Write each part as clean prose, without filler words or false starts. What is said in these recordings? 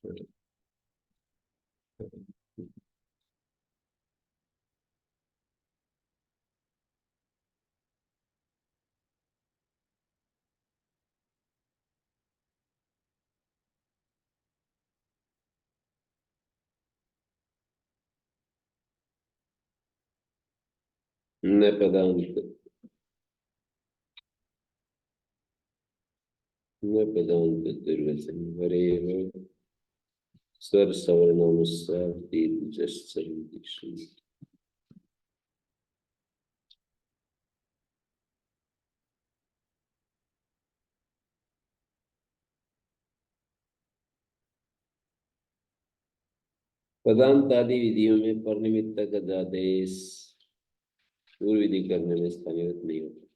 न पदांत, न पदांत दुर्वचन वरेव स्वर सवर्णानुस्वार दीर्घ। पदांत आदि विधियों में परनिमित्तक अध्यादेश पूर्व विधि करने में स्थानीयत नहीं होता।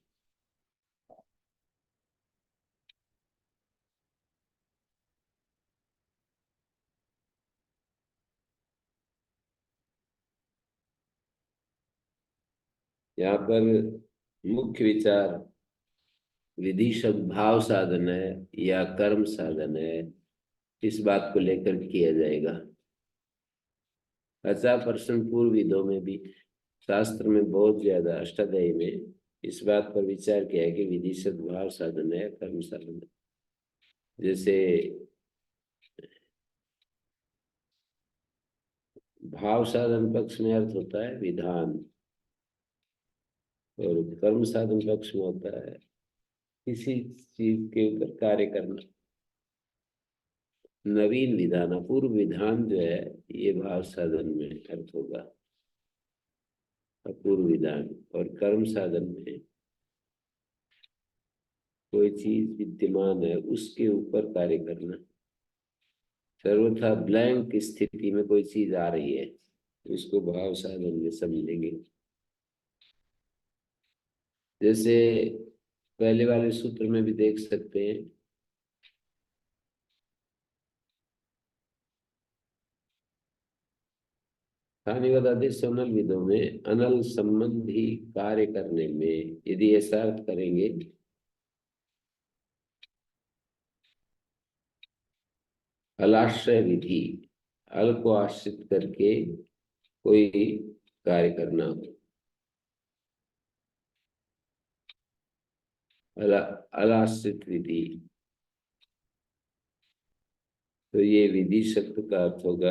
यहाँ पर मुख्य विचार विधि सद्भाव साधन है या कर्म साधन है, इस बात को लेकर किया जाएगा। अच्छा, प्रश्न पूर्व विधों में भी शास्त्र में बहुत ज्यादा अष्टाध्यायी में इस बात पर विचार किया है कि विधि सद्भाव साधन है, कर्म साधन है। जैसे भाव साधन पक्ष में अर्थ होता है विधान, और कर्म साधन पक्ष में होता है किसी चीज के ऊपर कार्य करना। नवीन विधान, अपूर्व विधान जो है ये भाव साधन में अर्थ होगा, अपूर्व विधान। और कर्म साधन में कोई चीज विद्यमान है उसके ऊपर कार्य करना। सर्वथा ब्लैंक स्थिति में कोई चीज आ रही है तो इसको भाव साधन में समझेंगे। जैसे पहले वाले सूत्र में भी देख सकते हैं, स्थानीय आदेश अनल विधों में अनल संबंधी कार्य करने में यदि ऐसा अर्थ करेंगे अलाश्रय विधि, अल को आश्रित करके कोई कार्य करना हो, अलाश्रित विधि, तो ये विधि शब्द का अर्थ होगा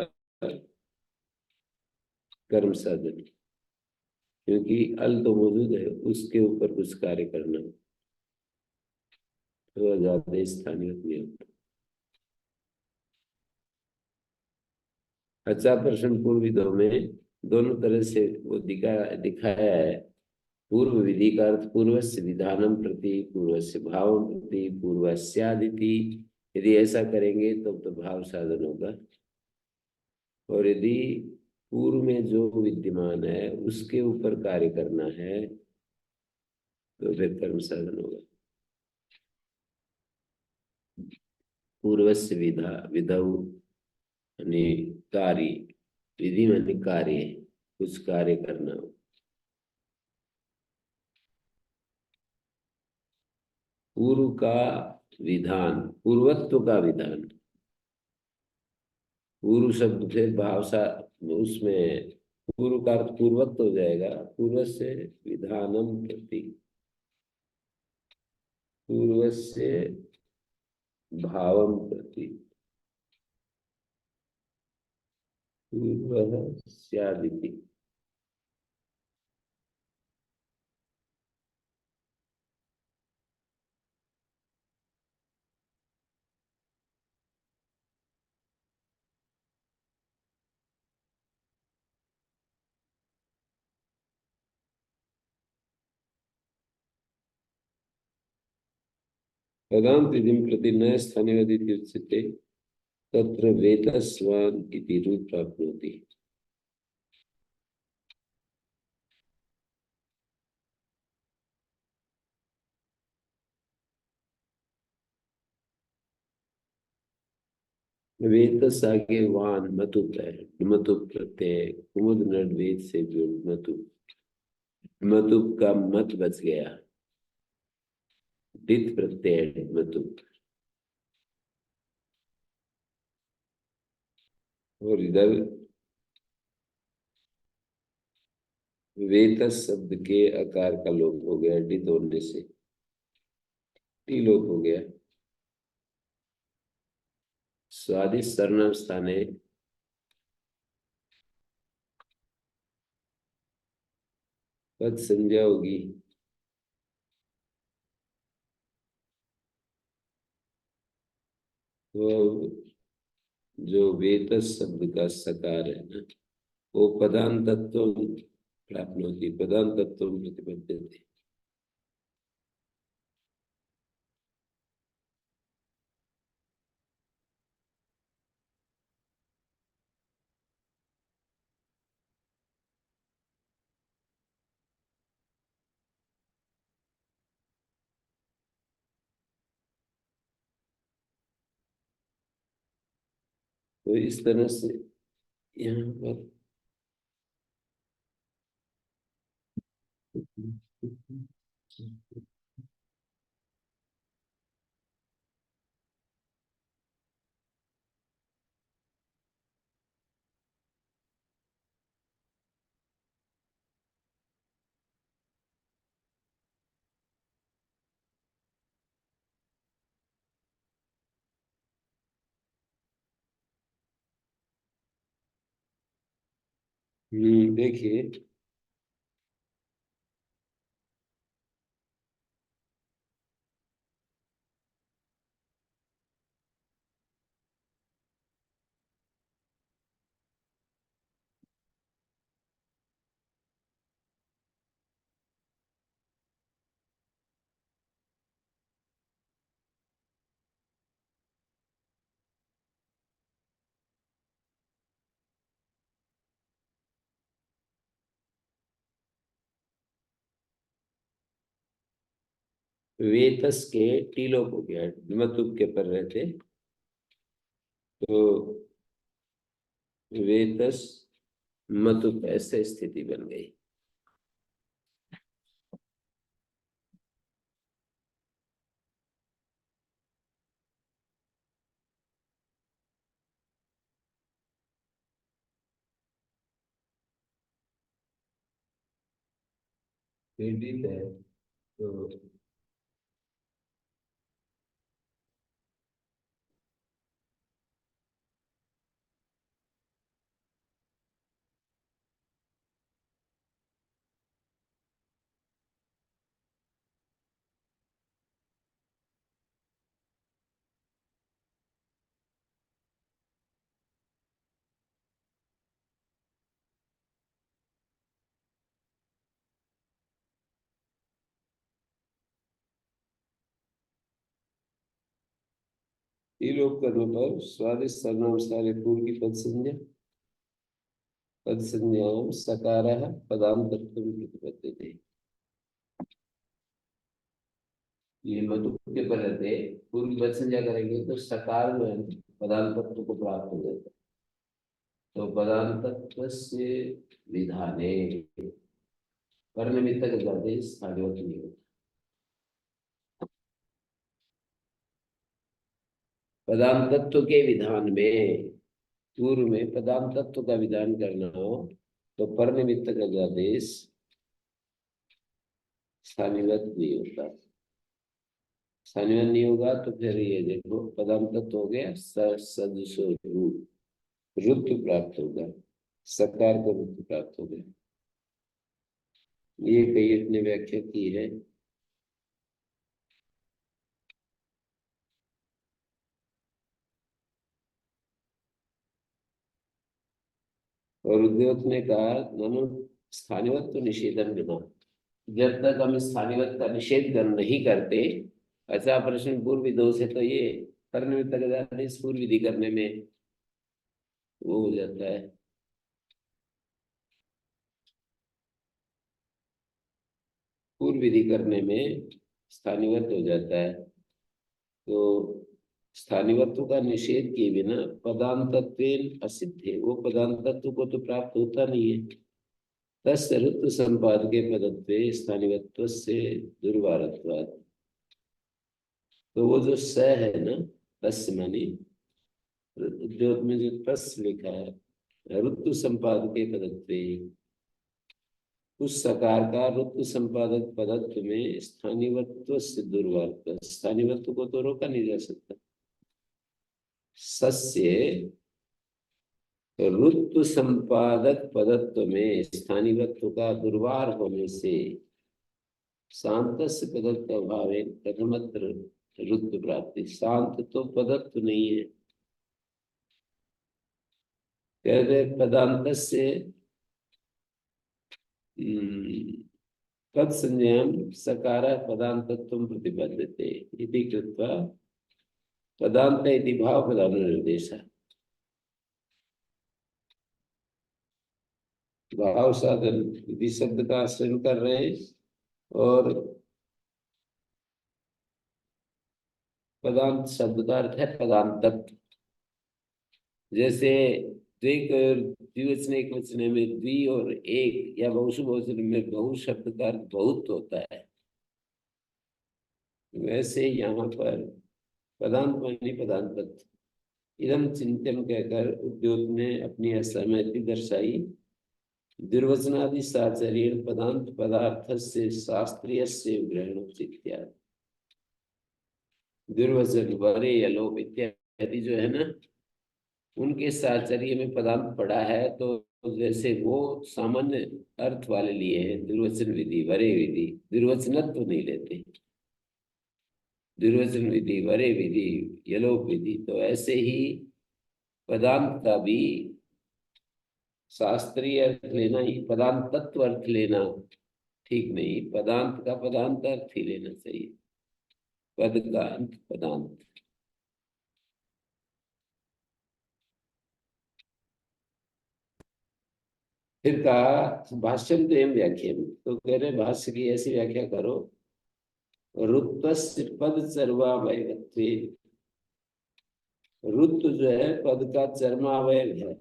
कर्म साधन। क्योंकि अल तो मौजूद है, उसके ऊपर कुछ कार्य करना तो ज्यादा स्थानीय नहीं होता। अच्छा, प्रश्न पूर्व विधों में दोनों तरह से वो दिखाया है। पूर्व विधि का अर्थ पूर्वस्य विधानम प्रति, पूर्वस्य भावम प्रति, पूर्वस्यादिति। यदि ऐसा करेंगे तो भाव साधन होगा। और यदि पूर्व में जो विद्यमान है उसके ऊपर कार्य करना है तो फिर कर्म साधन होगा। पूर्वस्य विधौ यानी कार्य, विधि मानी कार्य, कुछ कार्य करना हो। पूर्व का विधान, पूर्वत्व का विधान, पूर्व शब्द से भाव सा उसमें पूर्व का अर्थ पूर्वत्व हो जाएगा। पूर्व से विधानम प्रति, पूर्व से भावम प्रति, पूर्व स्यादिति। पदांत विधिं प्रति न स्थानीयदिति उच्यते तत्र वेतस्वान् इति रूप प्राप्नोति। वेतस आगे वान मतुप है, मतुप प्रत्यय कुमुद नड वेद से जो मतुप, मतुप का मत बच गया, दित प्रत्यय मतुप। और इधर वेत शब्द के आकार का लोप हो गया, डी तोड़ने से टी लोप हो गया। स्वादिष्ट सर्वनाम स्थाने पद संज्ञा होगी। तो जो वेत शब्द का सकार है ना, वो पदान तत्व प्राप्त होती, पदान तत्व प्रतिपद्यते। तो इस तरह से यहाँ पर देखिए, वेतस के टी लोप हो गया, मतुप के पर रहते, तो वेतस मतुप ऐसे स्थिति बन गई। पीड़ित है तो टी लोप करने पर स्वादिष्ट सर्वनाम सारे पूर्व की पद संज्ञा सकार पदान तत्व प्रतिपद्यते। ये मतुप के पर रहते, पूर्व की पद संज्ञा करेंगे तो सकार जो है पदान तत्व को प्राप्त हो जाता है। तो पदान तत्व से विधाने पर निमित्त जाते स्थानीय नहीं होता। पदान तत्व के विधान में, पूर्व में पदान तत्व का विधान करना हो तो पर निमित्त का आदेश स्थानीयवत नहीं होता। स्थानीय नहीं होगा तो फिर ये देखो पदान तत्व हो गया सदसो रुद्ध प्राप्त होगा, सकार को रुद्ध प्राप्त हो गया। ये कई अपने व्याख्या की है। और उद्योग ने कहा ननु स्थानीयत्व निषेधन बिना, जब तक हम स्थानीयत्व का निषेध नहीं करते, ऐसा प्रश्न पूर्व दोष है तो ये करने में तक जाते हैं, पूर्व विधि करने में वो हो जाता है। पूर्व विधि करने में स्थानीयत्व हो जाता है। तो स्थानीयत्व का निषेध किए बिना पदांतत्वेन असिद्धे, वो पदांतत्व को तो प्राप्त होता नहीं है। तत्सरुत्व संपादके पदत्वे स्थानीयत्व से दुर्वारत्वात्। तो वो जो स है ना, तस् मानी उद्योग में जो तस् लिखा है, ऋतु संपादके पदत्वे, उस सकार का ऋतु संपादक पदत्व में स्थानीयत्व से दुर्वार्थ, स्थानीयत्व को तो रोका नहीं जा सकता। सस्य ऋतु संपादक पदत्व में स्थानीयत्व का दुर्वार होने से शांतस्य पदत्व अभावे प्रथमत्र ऋतु प्राप्ति। शांत तो पदत्व नहीं है, कहते पदांत से तत्संज्ञां सकार पदांतत्वं प्रतिपद्यते इति कृत्वा पदांत इति भाव प्रधान निर्देश। भाव साधन विधि शब्द का आश्रय कर रहे हैं और पदांत शब्द का अर्थ है पदांतत्व। जैसे द्विक और द्विवचन एक वचन में द्वि और एक या बहुशु बहुवचन में बहु शब्द का अर्थ बहुत होता है, वैसे यहाँ पर पदांत मानी पदांतत्व। इदम चिंतन कहकर उद्योग ने अपनी असहमति दर्शाई। दुर्वचनादि साचर्य पदांत पदार्थ से शास्त्रीय से ग्रहण इत्यादि। दुर्वचन वरे यलोप इत्यादि जो है ना, उनके साचर्य में पदांत पड़ा है, तो जैसे वो सामान्य अर्थ वाले लिए हैं, दुर्वचन विधि वरे विधि, दुर्वचनत्व तो नहीं लेते। दुर्वचन विधि वरे विधि यलोप विधि, तो ऐसे ही पदांत का भी शास्त्रीय अर्थ लेना ही, पदांत तत्व अर्थ लेना ठीक नहीं, पदांत का पदांत अर्थ ही लेना चाहिए। पद का अंत पदांत। फिर कहा भाष्यम तो एम व्याख्या, तो कह रहे भाष्य की ऐसी व्याख्या करो, ऋत्वस्य पद चर्वावयवत्वे, ऋतु जो है पद का चर्मावयव है,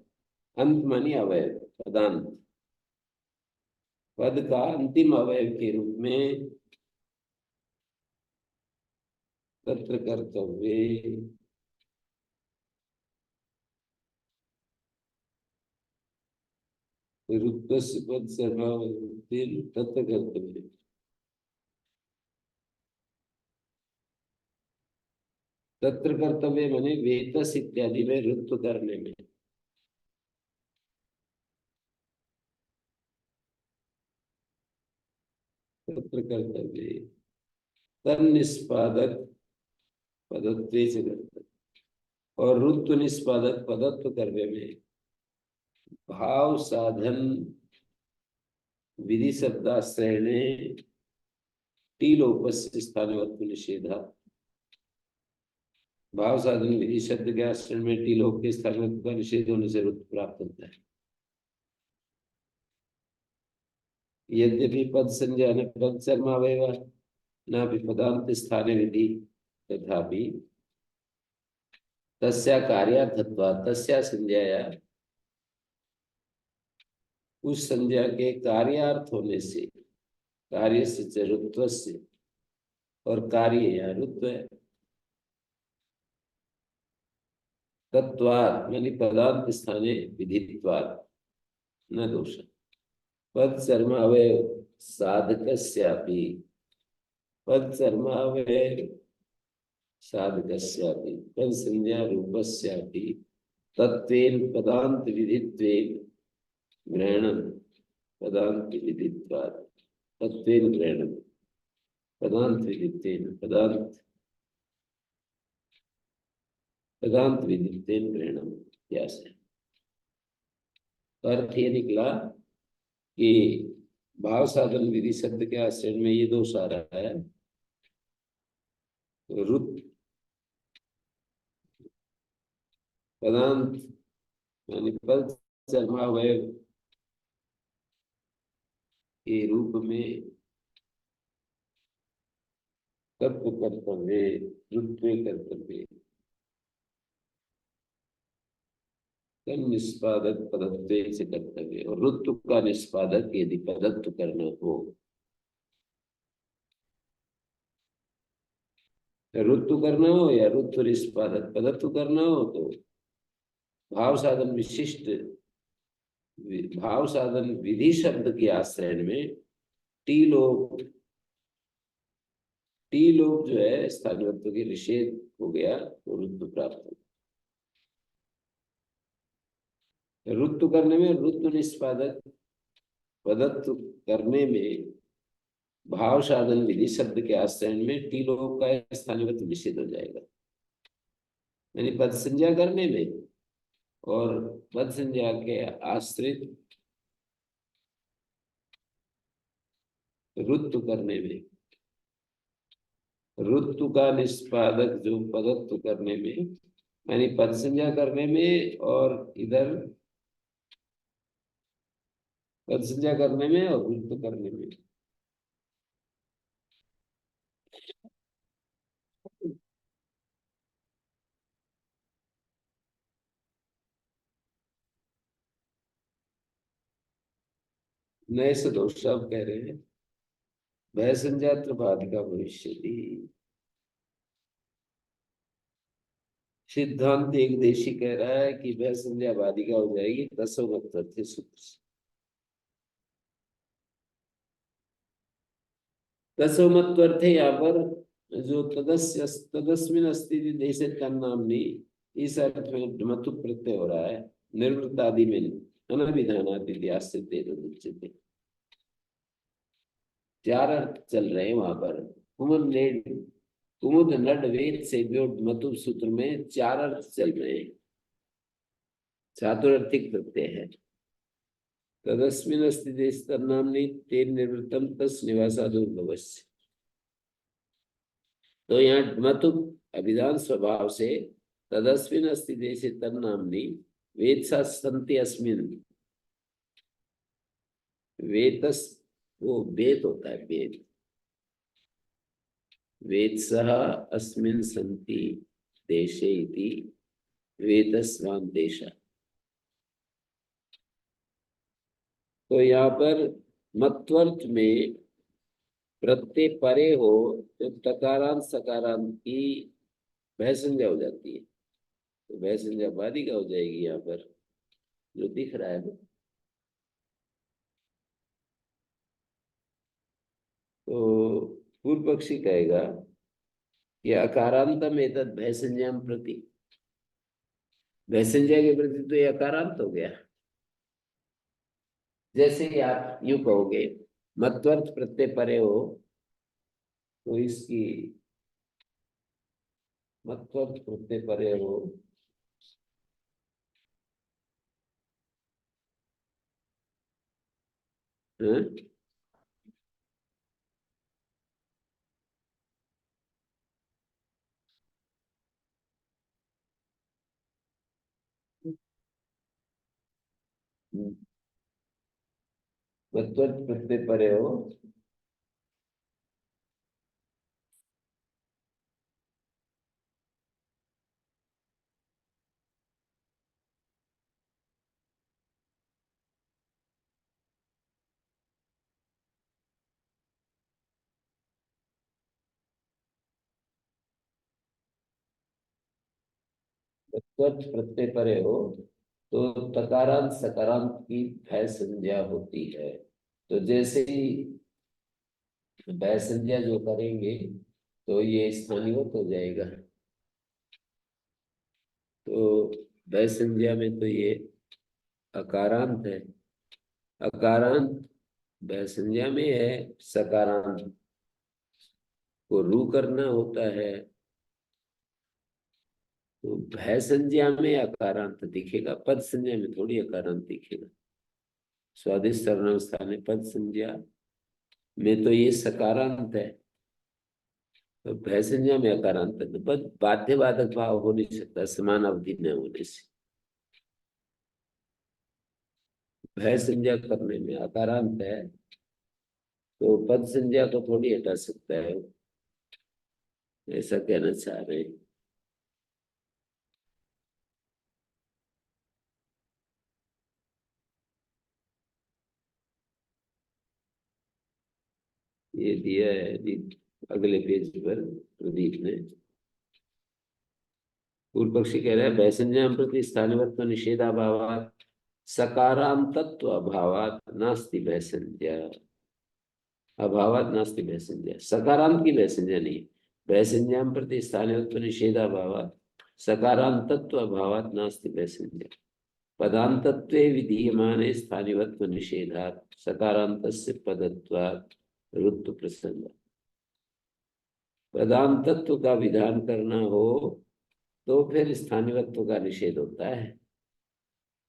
अंत मानी अवयव पदांत, पद का अंतिम अवयव के रूप में तत्र कर्तव्य ऋत्वस्य पद चर्मावयवत्वे तत्र कर्तव्य। तत्र कर्तव्य माने वेतस इत्यादि में ऋतु करने में। तत्र कर्तव्य तन्निष्पादक पदत्वे से कर्तव्य, और ऋतु निष्पादक पदत्व कर्म में भाव साधन विधि शब्दाश्रय ने टीलोपस्य स्थानवत्व निषेधा। भाव साधन विधि शब्द के आश्रय में टीलोप के स्थानवत्व का निषेध होने से ऋतु प्राप्त होता है। यद्यपि पद संज्ञा न पद चर्मावयव न भी पदांत स्थाने विधि, तथापि तस्या कार्यार्थत्वात् तस्या संज्ञाया, उस संज्ञा के कार्यार्थ होने से, कार्य से ऋत्व से, और कार्य या ऋत्व है, तत्वात् मानी पदांत स्थाने विधित्वात् न दोष। पद चर्मावयव साधकस्यापि, पद चर्मावयव साधकस्यापि पद संज्ञा रूपस्यापि तत्वेन पदांत विधित्वेन ग्रहणम, पदांत विधित्वात् तत्वेन ग्रहणम, पदांत विधित्वेन पदांत पदांत विधित्वेन ग्रहणम। क्या से अर्थ ये निकला कि भाव साधन विधि शब्द के आश्रय में ये दोष आ रहा है। रुत पदांत यानी पद चर्मावयव के रूप में तत्व कर्तव्य, ऋत्वे कर्तव्य, निष्पादक पदत्व से कर्तव्य, और ऋतु का निष्पादक यदि पदत्व करना हो, ऋतु करना हो या ऋतु निष्पादक पदत्व करना हो, तो भाव साधन विशिष्ट भाव साधन विधि शब्द के आश्रय में टी लोग जो है स्थानित्व के निषेध हो गया, वो रुद्ध प्राप्त हो। रुद्ध करने में, रुद्ध निष्पादक पदत्व करने में भाव साधन विधि शब्द के आश्रय में टी लोग का स्थानित्व निषेध हो जाएगा। यानी पद संज्ञा करने में और पद संज्ञा के आश्रित रुत्तु करने में, रुत्तु का निष्पादक जो पदत्व करने में, यानी पद संज्ञा करने में और इधर पद संज्ञा करने में और रुत्तु करने में। नए से दोष साहब कह रहे हैं भय संजात्र बाधिका भविष्य थी। सिद्धांत एक देशी कह रहा है कि भय संज्ञा बाधिका हो जाएगी दसों सूत्र से। दसों अर्थ है यहाँ पर जो तदस्य तदस्मिन अस्थिति देशे तन्नाम्नि, इस अर्थ में मतु प्रत्यय हो रहा है निर्वृत्त आदि में अनभिधानादि आश्रित उच्यते। चार अर्थ चल रहे हैं वहां पर। कुमुद नड वेद से मतु सूत्र में चार अर्थ चल रहे हैं, चातुर्थिक प्रत्यय है। तदस्मिन अस्थिति तन्नाम्नि तेन निवृत्तम तस् निवासादुर्भवस्य। तो यहाँ मतु अभिधान स्वभाव से तदस्मिन अस्थिति से तन्नाम्नि वेद सा संति अस्मिन, वेतस वो वेद होता है, वेद वेद सह अस्मिन संति देशे इति वेदस्वान देशा। तो यहाँ पर मत्वर्थ में प्रत्यय परे हो तो तकारांत सकारांत की भय संज्ञा हो जाती है, तो भय संज्ञा बाधिका हो जाएगी यहाँ पर जो दिख रहा है ना। तो पूर्व पक्षी कहेगा कि अकारांतम एतद भय संज्ञा प्रति, भय संज्ञा के प्रति तो ये अकारांत हो गया। जैसे कि आप यूं कहोगे मत्वर्थ प्रत्यय परे हो तो इसकी मत्वर्थ प्रत्यय परे हो हाँ? मत्वर्थ प्रत्यय परे हो तत्व प्रत्यय परे हो तो तकारांत सकारांत की भय संज्ञा होती है। तो जैसे ही भय संज्ञा जो करेंगे तो ये स्थानीय हो जाएगा। तो भय संज्ञा में तो ये अकारांत है, अकारांत भय संज्ञा में है, सकारांत को रू करना होता है। तो भय संज्ञा में अकारांत दिखेगा, पद संज्ञा में थोड़ी अकारांत दिखेगा। स्वादिष्ट सर्वनाम में पद संज्ञा में तो ये सकारांत है, तो भय संज्ञा में अकारांत है, तो पद बाध्यवादक भाव हो नहीं सकता समान अवधि न होने से। भय संज्ञा करने में अकारांत है तो पद संज्ञा को थोड़ी हटा सकता है, ऐसा कहना चाह रहे हैं। ये दिया है अगले पेज पर प्रदीप ने। पूर्व पक्षी कह रहा है वैसंज्ञान प्रति स्थानिवत्व निषेधाभावात् सकारांतत्व अभावात् नास्ति वैसंज्ञा। अभावात् नास्ति वैसंज्ञा, सकारांत की वैसंज्ञा नहीं है। वैसंज्ञान प्रति स्थानिवत्व निषेधाभावात् सकारांतत्व अभावात् नास्ति वैसंज्ञा। पदांतत्वे विधीयमाने स्थानिवत्व निषेधात् सकारांतस्य पदत्वात् ऋतु प्रसंग। पदांतत्व का विधान करना हो तो फिर स्थानिवत्व का निषेध होता है।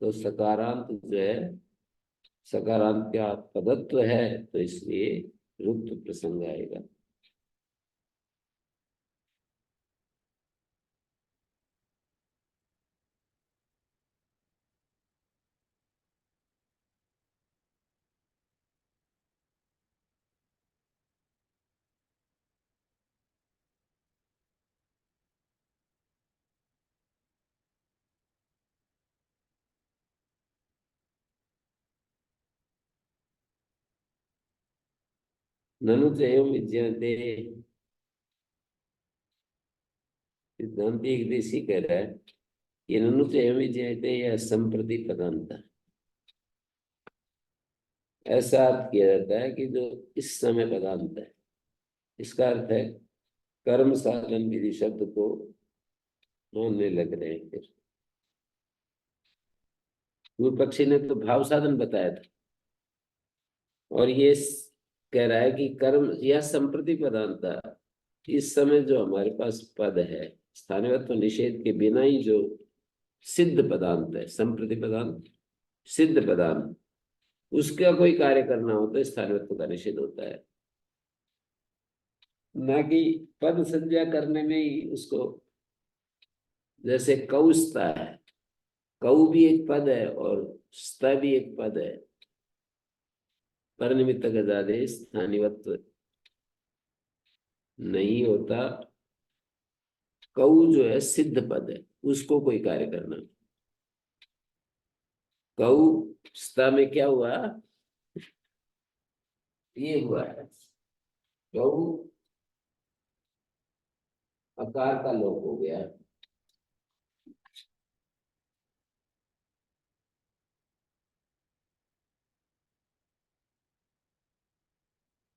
तो सकारांत जो है, सकारांत का पदत्व है, तो इसलिए ऋतु प्रसंग आएगा। ननु चैव विद्यन्ते, सिद्धांति एक देशी कह रहा है कि ननु चैव विद्यन्ते यह संप्रति पदांत। ऐसा अर्थ किया जाता है कि जो इस समय पदांत है, इसका अर्थ है कर्म साधन विधि शब्द को मानने लग रहे हैं। फिर पूर्व पक्षी ने तो भाव साधन बताया था, और ये कह रहा है कि कर्म यह संप्रति पदांता, इस समय जो हमारे पास पद है स्थानिवत्व निषेध के बिना ही जो सिद्ध पदांत है, संप्रति पदांत सिद्ध पदांत, उसका कोई कार्य करना हो तो स्थानिवत्व का निषेध होता है। ना कि पद संज्ञा करने में ही उसको, जैसे कौस्ता है, कौ भी एक पद है और स्ता भी एक पद है, पर निमित्त गजादे स्थानिवत्व नहीं होता। कौ जो है सिद्ध पद है, उसको कोई कार्य करना। कौ स्ता में क्या हुआ, ये हुआ है कौ आकार का लोप हो गया।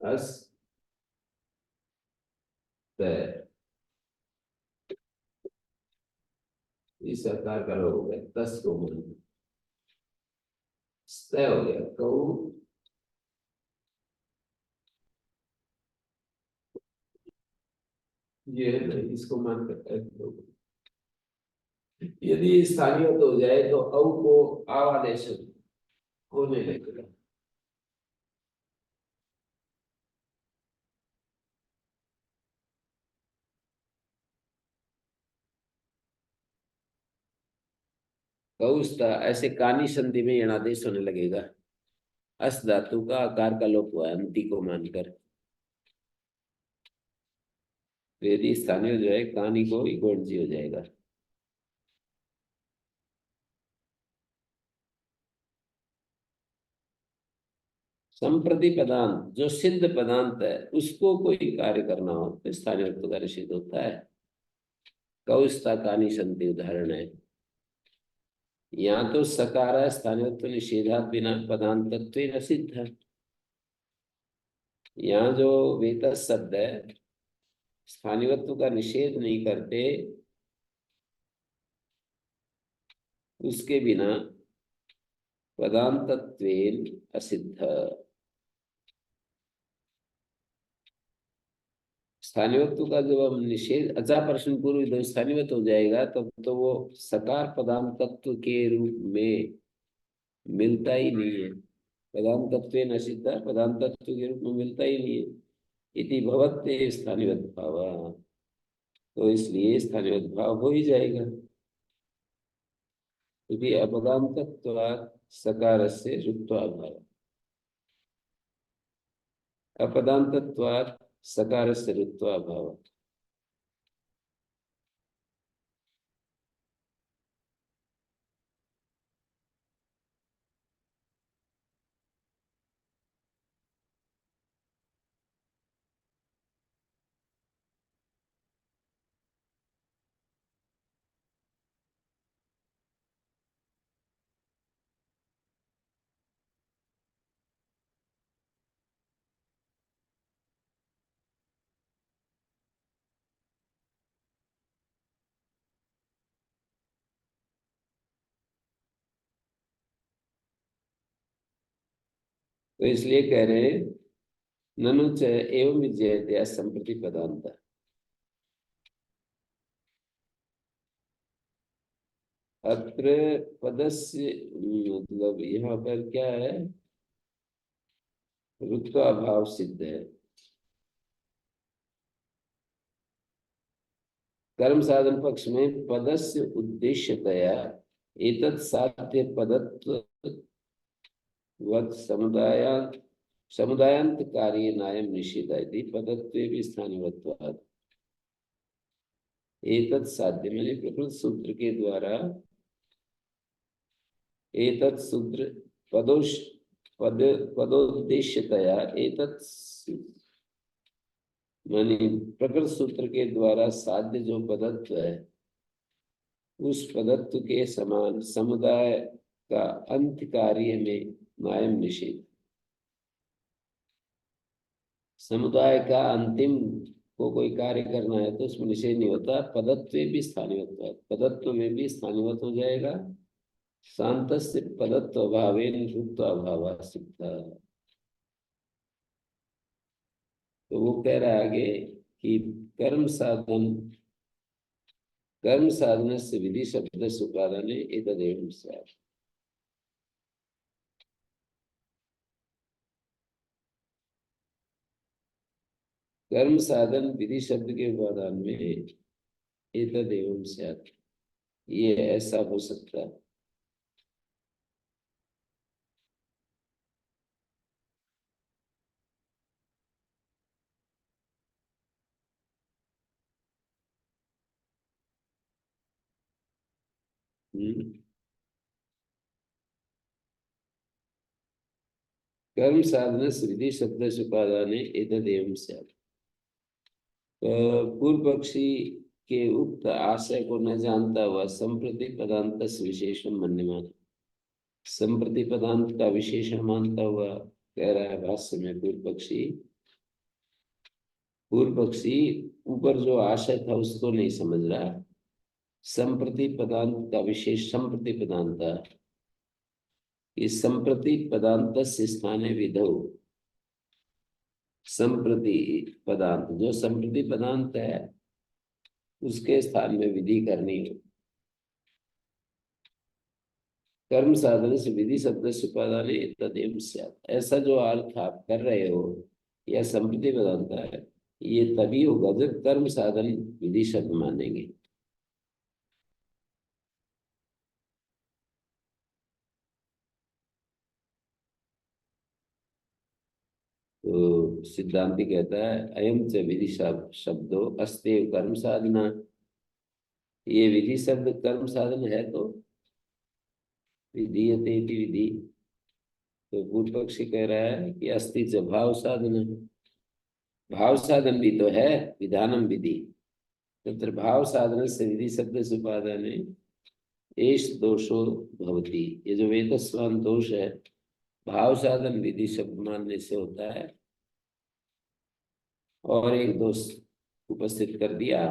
अस इस आकार का लोप हो गया, तस को मन स्तय हो गया। कौ ये है ना, इसको मान करता है लोग। यदि स्थानीय तो हो जाए तो औ को आवादेश होने लगेगा। कौस्ता ऐसे कानी संधि में यणादेश होने लगेगा। अस धातु का आकार का लोप हुआ है अंति को मानकर। तो यदि स्थानीय जो है कानी को इगोणजी हो जाएगा। संप्रति पदांत जो सिद्ध पदांत है उसको कोई कार्य करना हो तो स्थानीय का निषेध होता है। कौस्ता कानी संधि उदाहरण है। यहाँ तो सकार स्थानीयत्व निषेधा बिना पदांतत्व न सिद्ध है। यहाँ जो वेत शब्द है स्थानीयत्व का निषेध नहीं करते, उसके बिना पदांतत्वेन असिद्ध। स्थानीयत्व का जब हम निषेध अचा प्रश्न पूर्व जब स्थानीयत्व हो जाएगा तब तो वो सकार पदांतत्व के रूप में मिलता ही नहीं है। पदांतत्वेन असिद्ध पदांतत्व के रूप में मिलता ही नहीं है। इति भवत्ते स्थानीयवत् भाव, तो इसलिए स्थानीयवत् भाव हो ही जाएगा, क्योंकि अपदांतत्वात् सकार से ऋत्वाभाव, अपदांतत्वात् सकार से ऋत्वाभाव। तो इसलिए कह रहे हैं ननु च एवं विजयते संप्रति पदांत। अत्र पदस्य मतलब यहाँ पर क्या है, ऋत्वाभाव सिद्ध है। कर्म साधन पक्ष में पदस्य उद्देश्यतया एतत् साध्य पदत्व वत् समुदाय समुदायांत कार्य नायम निषेध इति पदत्वे भी स्थानिवत्वात्। एतत् साध्य मैंने प्रकृत सूत्र के द्वारा एतत् सूत्र पदोश पद पदोद्देश्यतया एतत् माने प्रकृत सूत्र के द्वारा साध्य जो पदत्व है उस पदत्व के समान समुदाय का अंत कार्य में नायम निषेध। समुदाय का अंतिम को कोई कार्य करना है तो उसमें निषेध नहीं होता। पदत्व भी स्थानीय होता है, पदत्व में भी स्थानीयवत हो जाएगा। शांत से पदत्व अभावे निरुक्त अभाव सिद्ध। तो वो कह रहा है आगे कि कर्म साधन से विधि शब्द से उपादान एतदेव स्यात्। कर्म साधन विधि शब्द के उपादान में एतदेव स्यात्, ये ऐसा हो सकता है। हम्म। कर्म साधन से विधि शब्द से उपादान एतदेव स्यात्। पूर्व पक्षी के उक्त आशय को न जानता हुआ संप्रति पदांत विशेषण मान्य माना। संप्रति पदांत का विशेषण मानता हुआ कह रहा है भाष्य में पूर्व पक्षी ऊपर जो आशय था उसको नहीं समझ रहा। संप्रति पदांत का विशेष संप्रति पदांत, इस संप्रति पदांत से स्थाने विधौ। संप्रति पदांत जो संप्रति पदांत है उसके स्थान में विधि करनी है। कर्म साधन से विधि शब्द से उपादान तदेव स्यात्। ऐसा जो अर्थ आप कर रहे हो यह संप्रति पदांत है, ये तभी होगा जब कर्म साधन विधि शब्द मानेंगे। तो सिद्धांति कहता है अयम च विधि शब्दो अस्ते कर्म साधना। ये विधि शब्द कर्म साधन है तो विधीयते इति विधि। तो पूर्व पक्षी कह रहा है कि अस्ति च भाव साधन, भाव साधन भी तो है विधानम विधि। तत्र भाव साधन से विधि शब्द से उपादान एष दोषो भवति। ये जो वेतस्वान दोष है भाव साधन विधि शब्द मानने से होता है। और एक दोष उपस्थित कर दिया,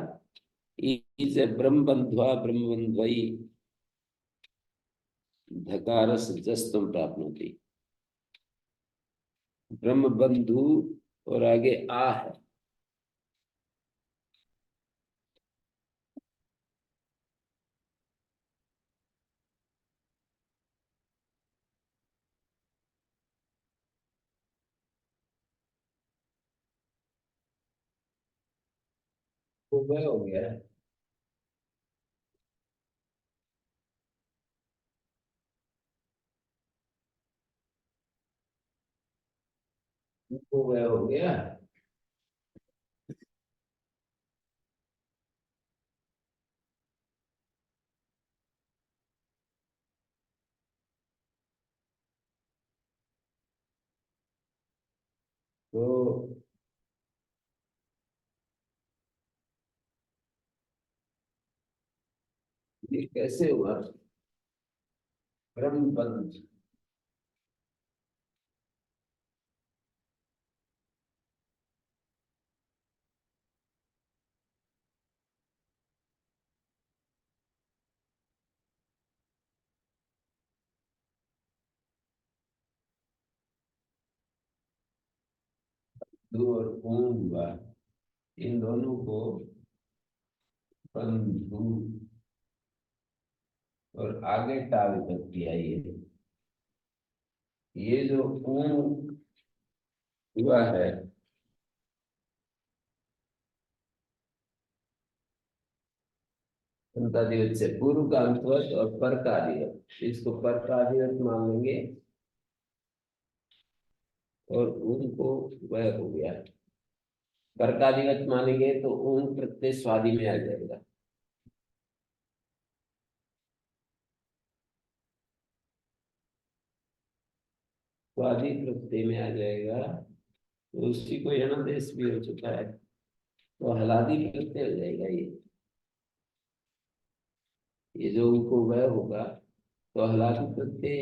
इज ब्रह्म बंध्वा ब्रह्म बंध्वई धकारस जस्तम प्राप्नोति। ब्रह्म बंधु और आगे आ है। वो वह हो गया है। वो वह हो गया। तो ये कैसे हुआ ब्रह्म बंध। धु और ऊन हुआ, इन दोनों को बंधु और आगे टा विभक्ति आई है। ये जो ऊन हुआ है अंतादिवत से पूर्व का अंतवत और पर का अधिवत, इसको पर का अधिवत मान लेंगे और ऊन को वह हो गया। पर का अधिवत मानेंगे तो ऊन प्रत्यय स्वादि में आ जाएगा। स्वादि प्रत्यय में आ जाएगा तो उसी को यहाँ देश भी हो चुका है, तो हलादी प्रत्यय हो जाएगा। ये जो उनको वह होगा तो हलादी प्रत्यय,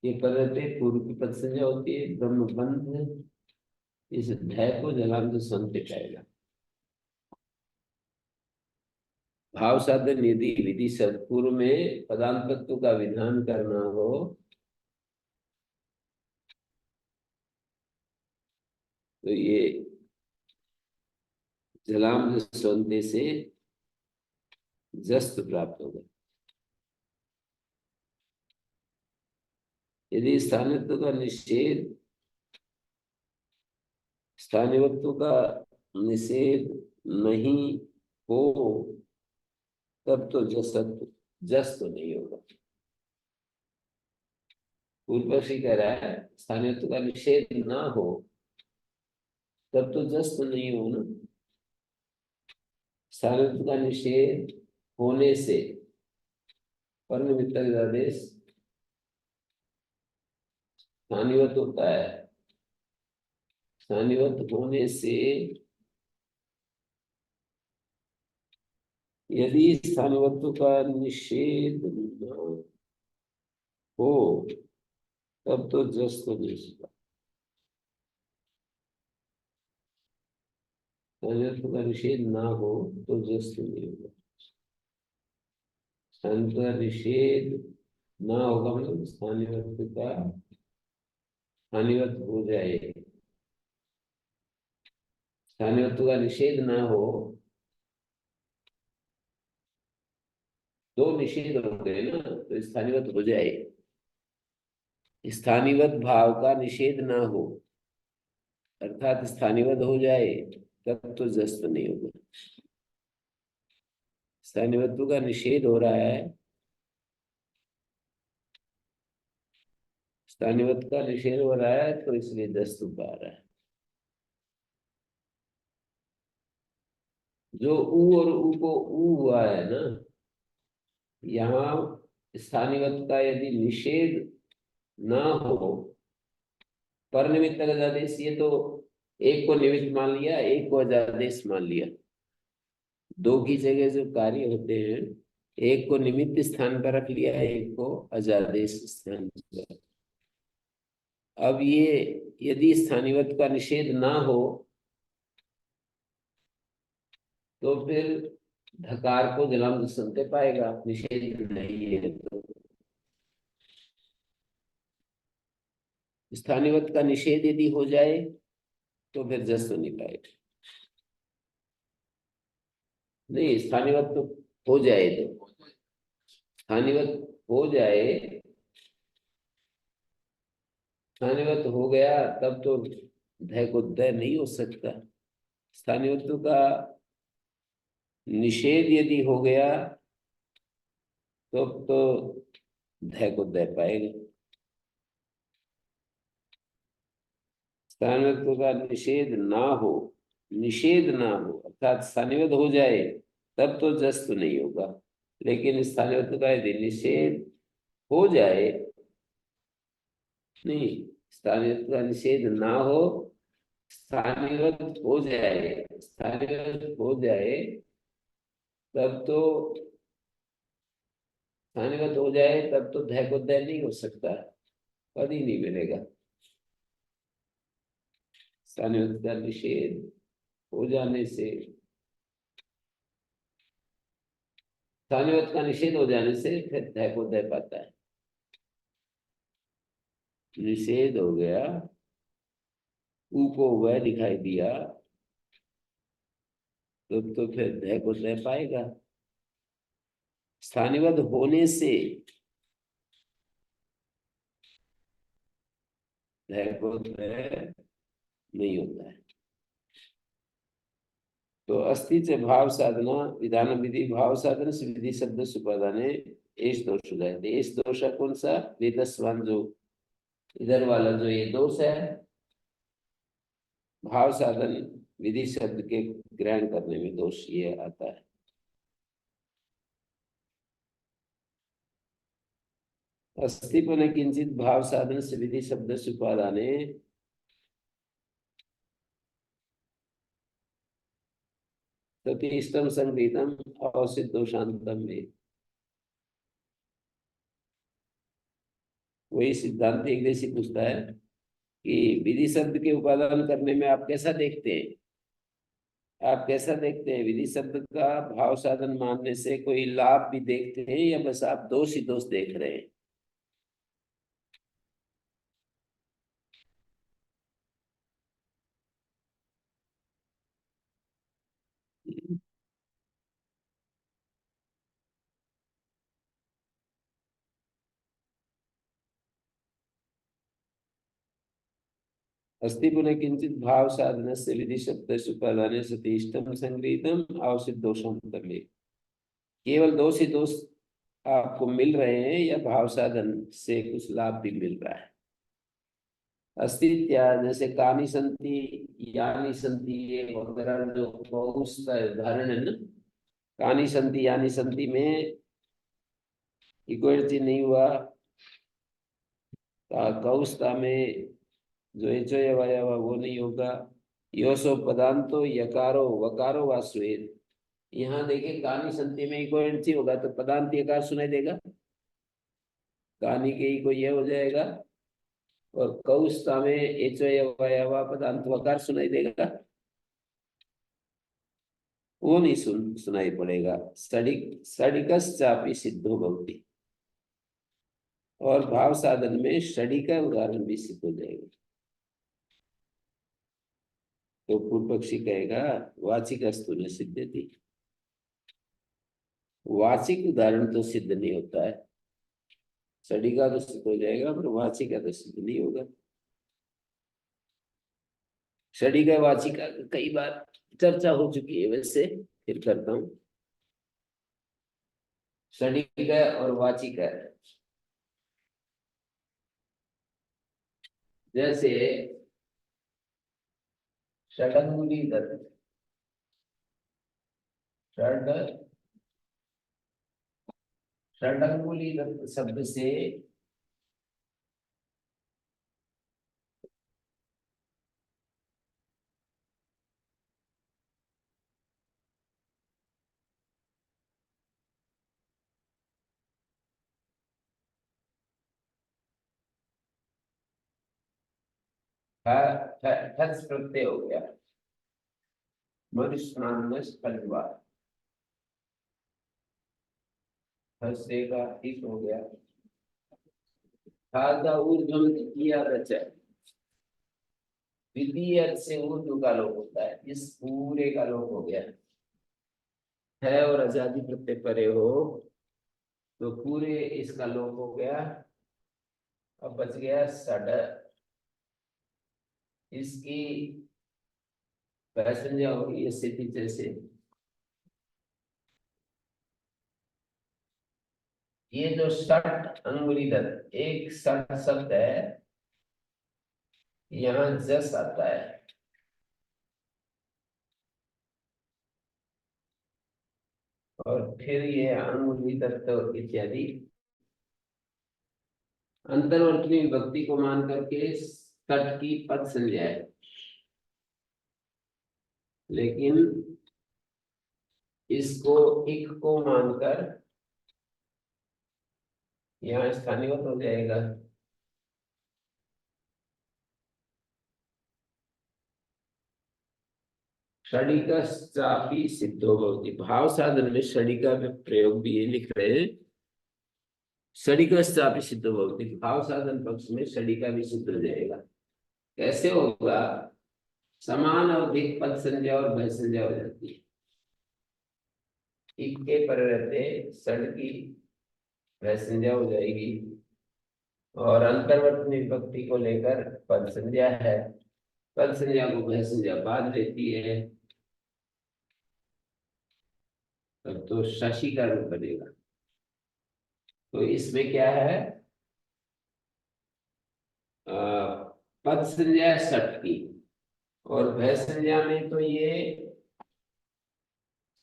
ये करते पूर्व की पद संज्ञा होती है ब्रह्म बंध, इस भय को जलांत संत पाएगा। भाव साधन यदि विधि सत्पूर्व में पदांतत्व का विधान करना हो तो ये जलाम संते से जस्त प्राप्त होगा। यदि स्थानित्व का निषेध, स्थानिवत्व का निषेध नहीं हो तब तो जसत्व जस तो नहीं होगा। पूर्व पक्षी कह रहा है स्थानित्व का निषेध ना हो तब तो जस तो नहीं हो ना। स्थानित्व का निषेध होने से पर निमित्त आदेश स्थानिवत होता है। स्थानिवत होने से यदि स्थानिवत्व का निषेध न हो तब तो जस तो नहीं होगा। स्थानिवत्व का निषेध ना हो तो जस तो नहीं होगा। स्थानित्व का निषेध ना होगा मतलब स्थानिवत्व का स्थानिवत हो जाए। स्थानिवत्व का निषेध ना हो, दो निषेध हो गए ना तो स्थानिवत हो जाए। स्थानिवत भाव का निषेध ना हो अर्थात स्थानिवत हो जाए तब तो जस्त नहीं होगा। स्थानिवत्व का निषेध हो रहा है, स्थानिवत का निषेध हो रहा है तो इसलिए जस्त आ रहा है। जो ऊ और ऊ को ऊ हुआ है ना, यहाँ स्थानिवत का यदि निषेध ना हो पर निमित्त अजादेश, ये तो एक को निमित्त मान लिया एक को अजादेश मान लिया। दो की जगह जो कार्य होते हैं एक को निमित्त स्थान पर रख लिया एक को अजादेश स्थान पर। अब ये यदि स्थानिवत का निषेध ना हो तो फिर धकार को जलाम सुनते पाएगा, निषेध नहीं है तो। स्थानिवत का निषेध यदि हो जाए तो फिर जस नहीं पाएगा। नहीं, स्थानिवत तो हो जाए तो, स्थानिवत हो जाए, स्थानिवत हो गया तब तो धय को दय नहीं हो सकता। स्थानिवत्व का निषेध यदि हो गया तो धय को दय पाएगा। स्थानिवत्व का निषेध ना हो, निषेध ना हो अर्थात स्थानिवत हो जाए तब तो जस्त नहीं होगा। लेकिन स्थानिवत्व का यदि निषेध हो जाए, नहीं, स्थानिवत्व का निषेध ना हो, स्थानिवत हो जाए, स्थानिवत हो जाए तब तो, स्थानिवत हो जाए तब तो धय को दय नहीं हो सकता, पद ही नहीं मिलेगा। स्थानिवत का निषेध हो जाने से, स्थानिवत का निषेध हो जाने से फिर धय को दय पाता है। निषेध हो गया ऊ को वह दिखाई दिया, तो फिर धै को तय पाएगा। स्थानिवद होने से धै को तय नहीं होता है। तो अस्ति च भाव साधना विधान विधि भाव साधन से विधि शब्द सुपादाने एष दोष हो जाए। एष दोष है कौन सा? वेदस्वान, जो इधर वाला जो ये दोष है, भाव साधन विधि शब्द के ग्रहण करने में दोष ये आता है। अस्ति पुनः किंचित भाव साधन से विधि शब्द सुपादाने ततीष्टम संगीतम अवसित दोषांतम में। वही सिद्धांत एक जैसी पूछता है कि विधि शब्द के उपादान करने में आप कैसा देखते हैं? आप कैसा देखते हैं? विधि शब्द का भाव साधन मानने से कोई लाभ भी देखते हैं या बस आप दोष ही दोष देख रहे हैं? अस्ति पुनः किंचित भाव साधन से विधि शब्द सुपादाने सतीष्टम संगृहीतम आवश्यक दोषम तमे। केवल दोष ही दोष आपको मिल रहे हैं या भाव साधन से कुछ लाभ भी मिल रहा है? अस्तित्या जैसे कानी संति यानी संति ये वगैरह जो बहुत सा उदाहरण है ना। कानी संति यानी संति में इक्वलिटी नहीं हुआ। कौस्ता में जो एचो वाया हुआ वो नहीं होगा। योसो पदांतो यकारो वकारो व स्वेद। यहाँ देखिए कानी संति में इक्वलिटी होगा तो पदांत यकार सुनाई देगा, कानी के ही को ये हो जाएगा। और कौस्ता में एचो वाया हुआ पदांत वकार सुनाई देगा, वो नहीं सुनाई पड़ेगा। सडिक सडिकस चापी सिद्धो भवति। और भाव साधन में षडी का उदाहरण भी सिद्ध हो जाएगा। तो पूर्व पक्षी कहेगा वाचिक अस्तु न सिद्धति। वाचिक उदाहरण तो सिद्ध नहीं होता है, षडी का तो सिद्ध हो जाएगा पर वाचिक का तो सिद्ध नहीं होगा। षडी का वाचिक का कई बार चर्चा हो चुकी है, वैसे फिर करता हूं। षडी का और वाचिक का, जैसे षडंगुली दत्त, षडंगुली दत्त शब्द से ठस प्रत्यय हो गया। मनुष्य परिवार हंसे का ठीक हो गया। खादा ऊर्ध्व किया रचा, द्वितीय से ऊर्ध्व का लोप होता है, इस पूरे का लोप हो गया है। और आजादी प्रत्यय परे हो तो पूरे इसका लोप हो गया। अब बच गया सड। इसकी पैसेंजर होगी ये स्थिति जैसे, ये जो षट अंगुली दत्त एक षट शब्द है, यहाँ जस आता है। और फिर ये अंगुली दत्त इत्यादि अंतर्वर्तनी विभक्ति को मान करके षट की पद संज्ञा है। लेकिन इसको इक को मानकर यहाँ स्थानीयत हो जाएगा। षडिका चापी सिद्धो भवति। भाव साधन में षडिका का प्रयोग भी ये लिख रहे हैं, षडिका चापी सिद्धो भवति। भाव साधन पक्ष में षडिका भी सिद्ध हो जाएगा। कैसे होगा? समान और अधिक पद संज्ञा और भय संज्ञा हो जाती है। इक्के पर रहते सड़ की भय संज्ञा हो जाएगी, और अंतर्वर्ती विभक्ति को लेकर पद संज्ञा है, पद संज्ञा को भय संज्ञा बाद लेती है, तब तो शशि का रूप बनेगा। तो इसमें क्या है, पद संज्ञा है सट की, और भय संज्ञा में तो ये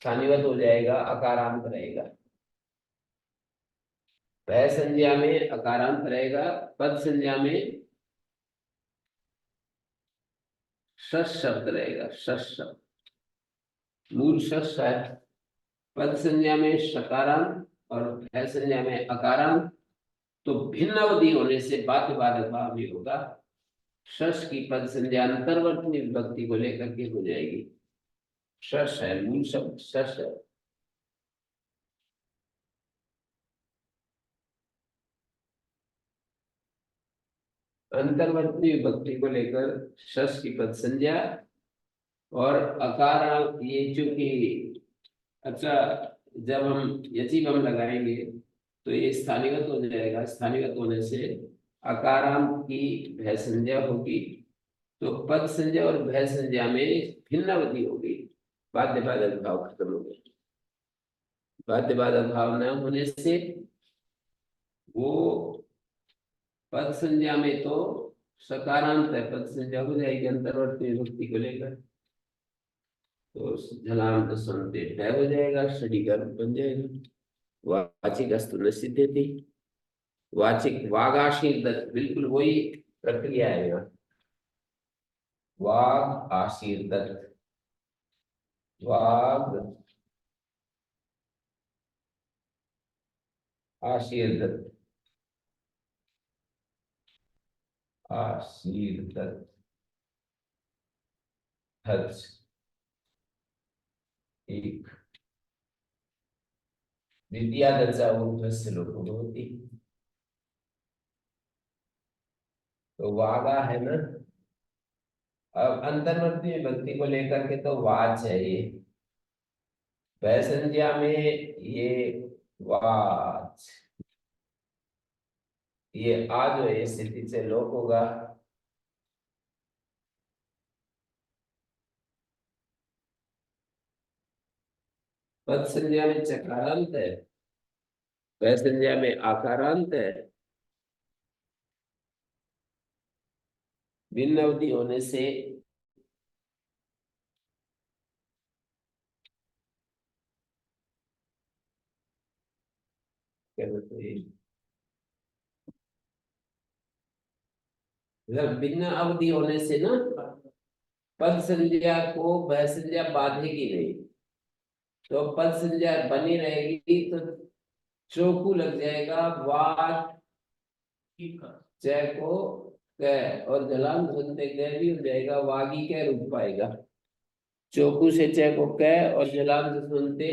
स्थानीवत हो जाएगा, अकारांत रहेगा। भय संज्ञा में अकारांत रहेगा, पद संज्ञा में शश शब्द रहेगा, शश शब्द, मूल शश है। पद संज्ञा में शकारांत और भय संज्ञा में अकारांत, तो भिन्न अवधि होने से बाध्य बाधक भाव भी होगा। शश की पद संज्ञा अंतर्वर्ती विभक्ति को लेकर के हो जाएगी। शश है मूल शब्द, शश है। अंतर्वर्ती विभक्ति को लेकर शश की पद संज्ञा और अकार, ये चूंकि अच्छा, जब हम यचिबम लगाएंगे तो ये स्थानीगत हो जाएगा। स्थानीगत होने से अकारांत की भय संज्ञा होगी, तो पद संज्ञा और भय संज्ञा में भिन्न अवधि होगी, बाध्य बाधक भाव खत्म हो गया। बाध्य बाधक भाव न होने से वो पद संज्ञा में तो सकारांत है, पद संज्ञा हो जाएगी अंतर्वर्ती विभक्ति को लेकर, तो झलाम तो सुनते तय हो जाएगा, स्टडी का रूप बन जाएगा। वाचिक अस्तु न सिद्धेति, वाचिक वागाशीर दत्त, बिल्कुल वही प्रक्रिया है यहाँ। वाग आशीर दत्त, वाग आशीर दत्त, आशीर दत्त हज एक विद्या दशा ऊर्ध्वस्य लोको भवति। तो वागा है ना, अब अंतर्वर्ती विभक्ति को लेकर के तो वाच है ये, भय संज्ञा में ये वाच, ये आ जो है स्थिति से लोप होगा। पद संज्ञा में चकारांत है, भय संज्ञा में आकारांत है, भिन्न अवधि होने से क्या बोलते हैं, मतलब भिन्न अवधि होने से ना पद संज्ञा को भय संज्ञा बांधेगी नहीं, तो पद संज्ञा बनी रहेगी, तो चौकू लग जाएगा, वाट जय को क, और जलाम सुनते ग भी हो जाएगा, वागी क रूप पाएगा। चौकू से च को क और जलाम से सुनते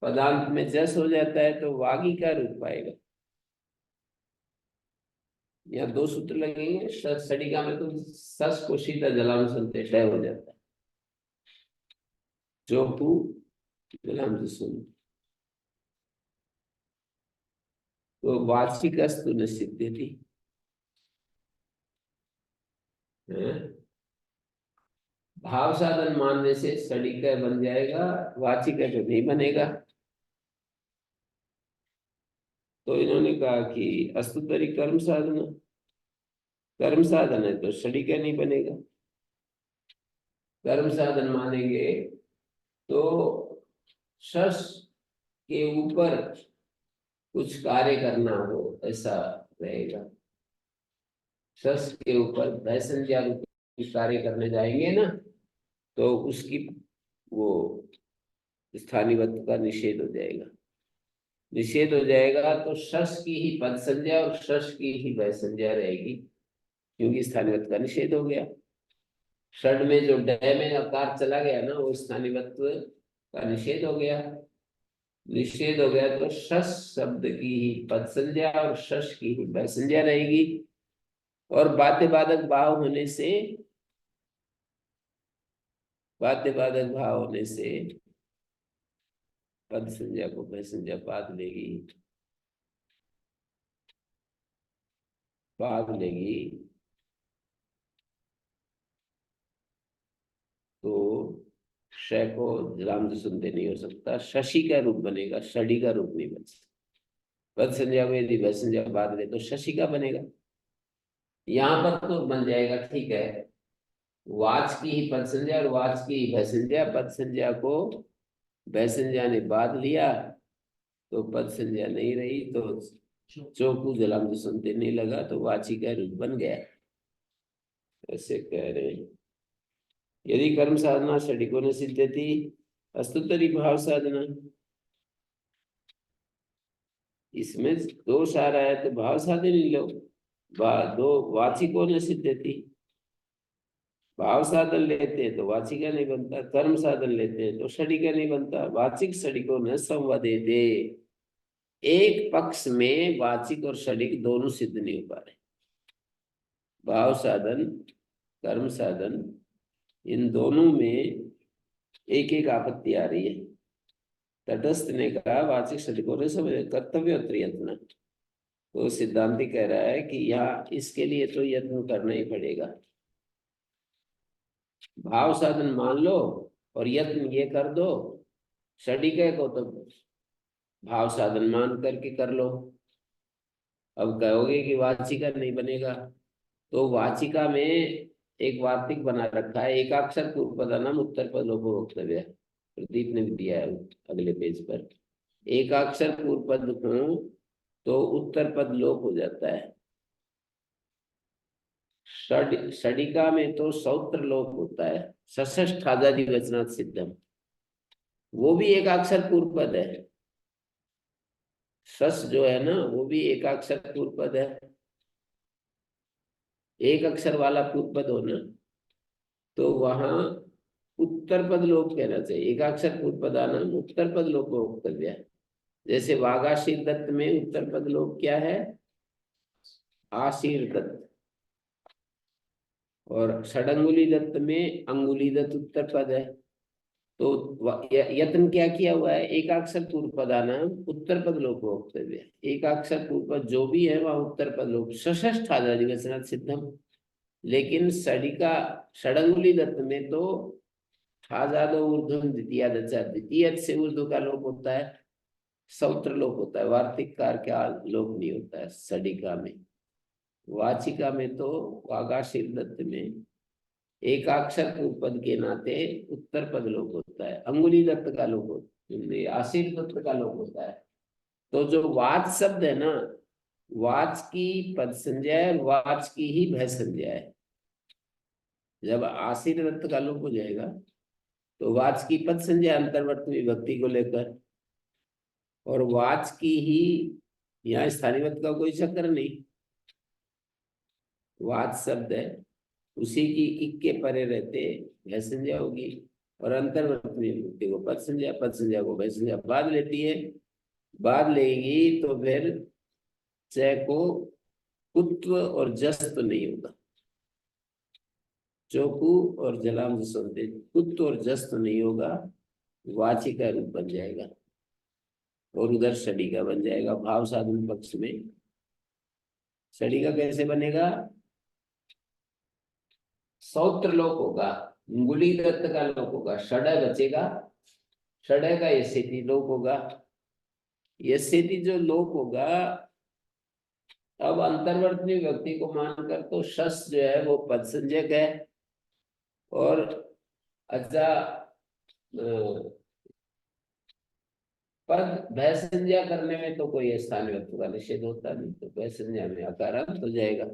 पदांत में जस हो जाता है, तो वागी का रूप पाएगा। यहाँ दो सूत्र लगेंगे, सड़िका में तो सस को सीधा जलाम सुनते तय हो जाता है, चौकू जलाम से सुन, तो वार्षिक अस्तु न सिद्धि, भाव साधन मानने से सड़िका बन जाएगा, वाचिक जो नहीं बनेगा। तो इन्होंने कहा कि अस्तुतरी कर्म साधन, कर्म साधन है तो सड़िका नहीं बनेगा। कर्म साधन मानेंगे तो शस के ऊपर कुछ कार्य करना हो ऐसा रहेगा। शस के ऊपर भय संज्ञा रूप कार्य करने जाएंगे ना, तो उसकी वो स्थानीवत्व का निषेध हो जाएगा। निषेध हो जाएगा तो शश की ही पद संज्ञा और शश की ही भय संज्ञा रहेगी, क्योंकि स्थानीवत्व का निषेध हो गया। षड में जो ड में आकार चला गया ना, वो स्थानीवत्व का निषेध हो गया। निषेध हो गया तो शश शब्द की ही पद संज्ञा और शश की ही भय संज्ञा रहेगी, और बाध्य बाधक भाव होने से बाध्य बाधक भाव होने से पद संज्ञा को भय संज्ञा बाध लेगी, बाध लेगी। तो श को जलाम सुनते नहीं हो सकता, शशि का रूप बनेगा, षडी का रूप नहीं बन सकता। पद संज्ञा को यदि भय संज्ञा बाध ले तो शशि का बनेगा। यहाँ पर तो बन जाएगा, ठीक है। वाच की ही पद संज्ञा और वाच की ही भय संज्ञा, पद संज्ञा को भय संज्ञा ने बाध लिया तो पद संज्ञा नहीं रही, तो चौकू जलाम तो सुनते नहीं लगा, तो वाची का रूप बन गया। ऐसे कह रहे हैं। यदि कर्म साधना षडिको न सिद्ध्यति अस्तुतरी भाव साधना। इसमें दोष आ रहा है तो भाव साधन ही लो। दो वाचिको न सिद्ध्यति, भाव साधन लेते हैं तो वाचिका नहीं बनता, कर्म साधन लेते हैं तो षडिका नहीं बनता। वाचिक षडिको न संवदेते, एक पक्ष में वाचिक और षडिक दोनों सिद्ध नहीं हो पा रहे। भाव साधन कर्म साधन इन दोनों में एक एक आपत्ति आ रही है। तटस्थ ने कहा वाचिक षडिकों ने समझ कर्तव्य और प्रयत्न, तो सिद्धांति कह रहा है कि यहाँ इसके लिए तो यत्न करना ही पड़ेगा। भाव साधन मान लो और यत्न ये कर दो, षडिक को तो भाव साधन मान करके कर लो। अब कहोगे कि वाचिका नहीं बनेगा, तो वाचिका में एक वार्तिक बना रखा है, एकाक्षर पूर्व पदानाम उत्तर पद लोपो वक्तव्य, प्रदीप ने भी दिया है अगले पेज पर। एकाक्षर पूर्व पद हो तो उत्तर पद लोप हो जाता है। षडिका में तो सौत्र लोप होता है, सशष्ठ आजादी वचनात् सिद्धम, वो भी एकाक्षर पूर्व पद है। सस जो है ना वो भी एकाक्षर पूर्व पद है, एक अक्षर वाला पूर्व पद हो ना, तो वहां उत्तर पद लोप कहना चाहिए। एकाक्षर पूर्व पदानाम उत्तर पद लोप वक्तव्य है। जैसे वागाशीर दत्त में उत्तर पद लोप क्या है, आशीर दत्त, और षडंगुली दत्त में अंगुली दत्त उत्तर पद है। तो यत्न क्या किया हुआ है, एकाक्षर पूर्व पदानाम उत्तर पद लोप वक्तव्य है। एकाक्षर पूर्व पद जो भी है वहां उत्तर पद लोप, सशष्ठ आजादी वचनात् सिद्धम। लेकिन षडिका षडंगुली दत्त में तो आजादो ऊर्ध्वम द्वितीय दचा, द्वितीय से ऊर्ध्व का लोप होता है, सौत्र लोप होता है, वार्तिक कार का लोप नहीं होता है षडिका में। वाचिका में तो वागाशीर दत्त में एकाक्षर पूर्व पद के नाते उत्तर पद लोप होता है, अंगुली दत्त का लोप होता है, आशीर दत्त का लोप होता है। तो जो वाच शब्द है ना, वाच की पद संज्ञा है, वाच की ही भय संज्ञा है। जब आशीर दत्त का लोप हो जाएगा तो वाच की पद संज्ञा अंतर्वर्ती विभक्ति को लेकर, और वाच की ही यहाँ स्थानीय का कोई चक्कर नहीं, वाच शब्द है उसी की इक के परे रहते भय संज्ञा होगी, और अंतर्वर्ती विभक्ति को पद संज्ञा, पद संज्ञा को भय संज्ञा बाध लेती है। बाध लेगी तो फिर च को कुत्व और जस्त नहीं होगा, चौकू और जलाम सुनते कुत्व और जस्त नहीं होगा, वाची का रूप बन जाएगा और उधर षडी का बन जाएगा। भाव साधन पक्ष में षडी का कैसे बनेगा, सौत्र लोप होगा, गुली दत्त का लोप होगा, षडय बचेगा, षडय का यस्यति लोप होगा। यस्यति जो लोप होगा, अब अंतर्वर्ती व्यक्ति को मानकर तो शस जो है वो पद संज्ञक है, और अच्छा पद भय संज्ञा करने में तो कोई स्थानीय वस्तु का निषेध होता नहीं, तो भय संज्ञा में अकारांत हो जाएगा।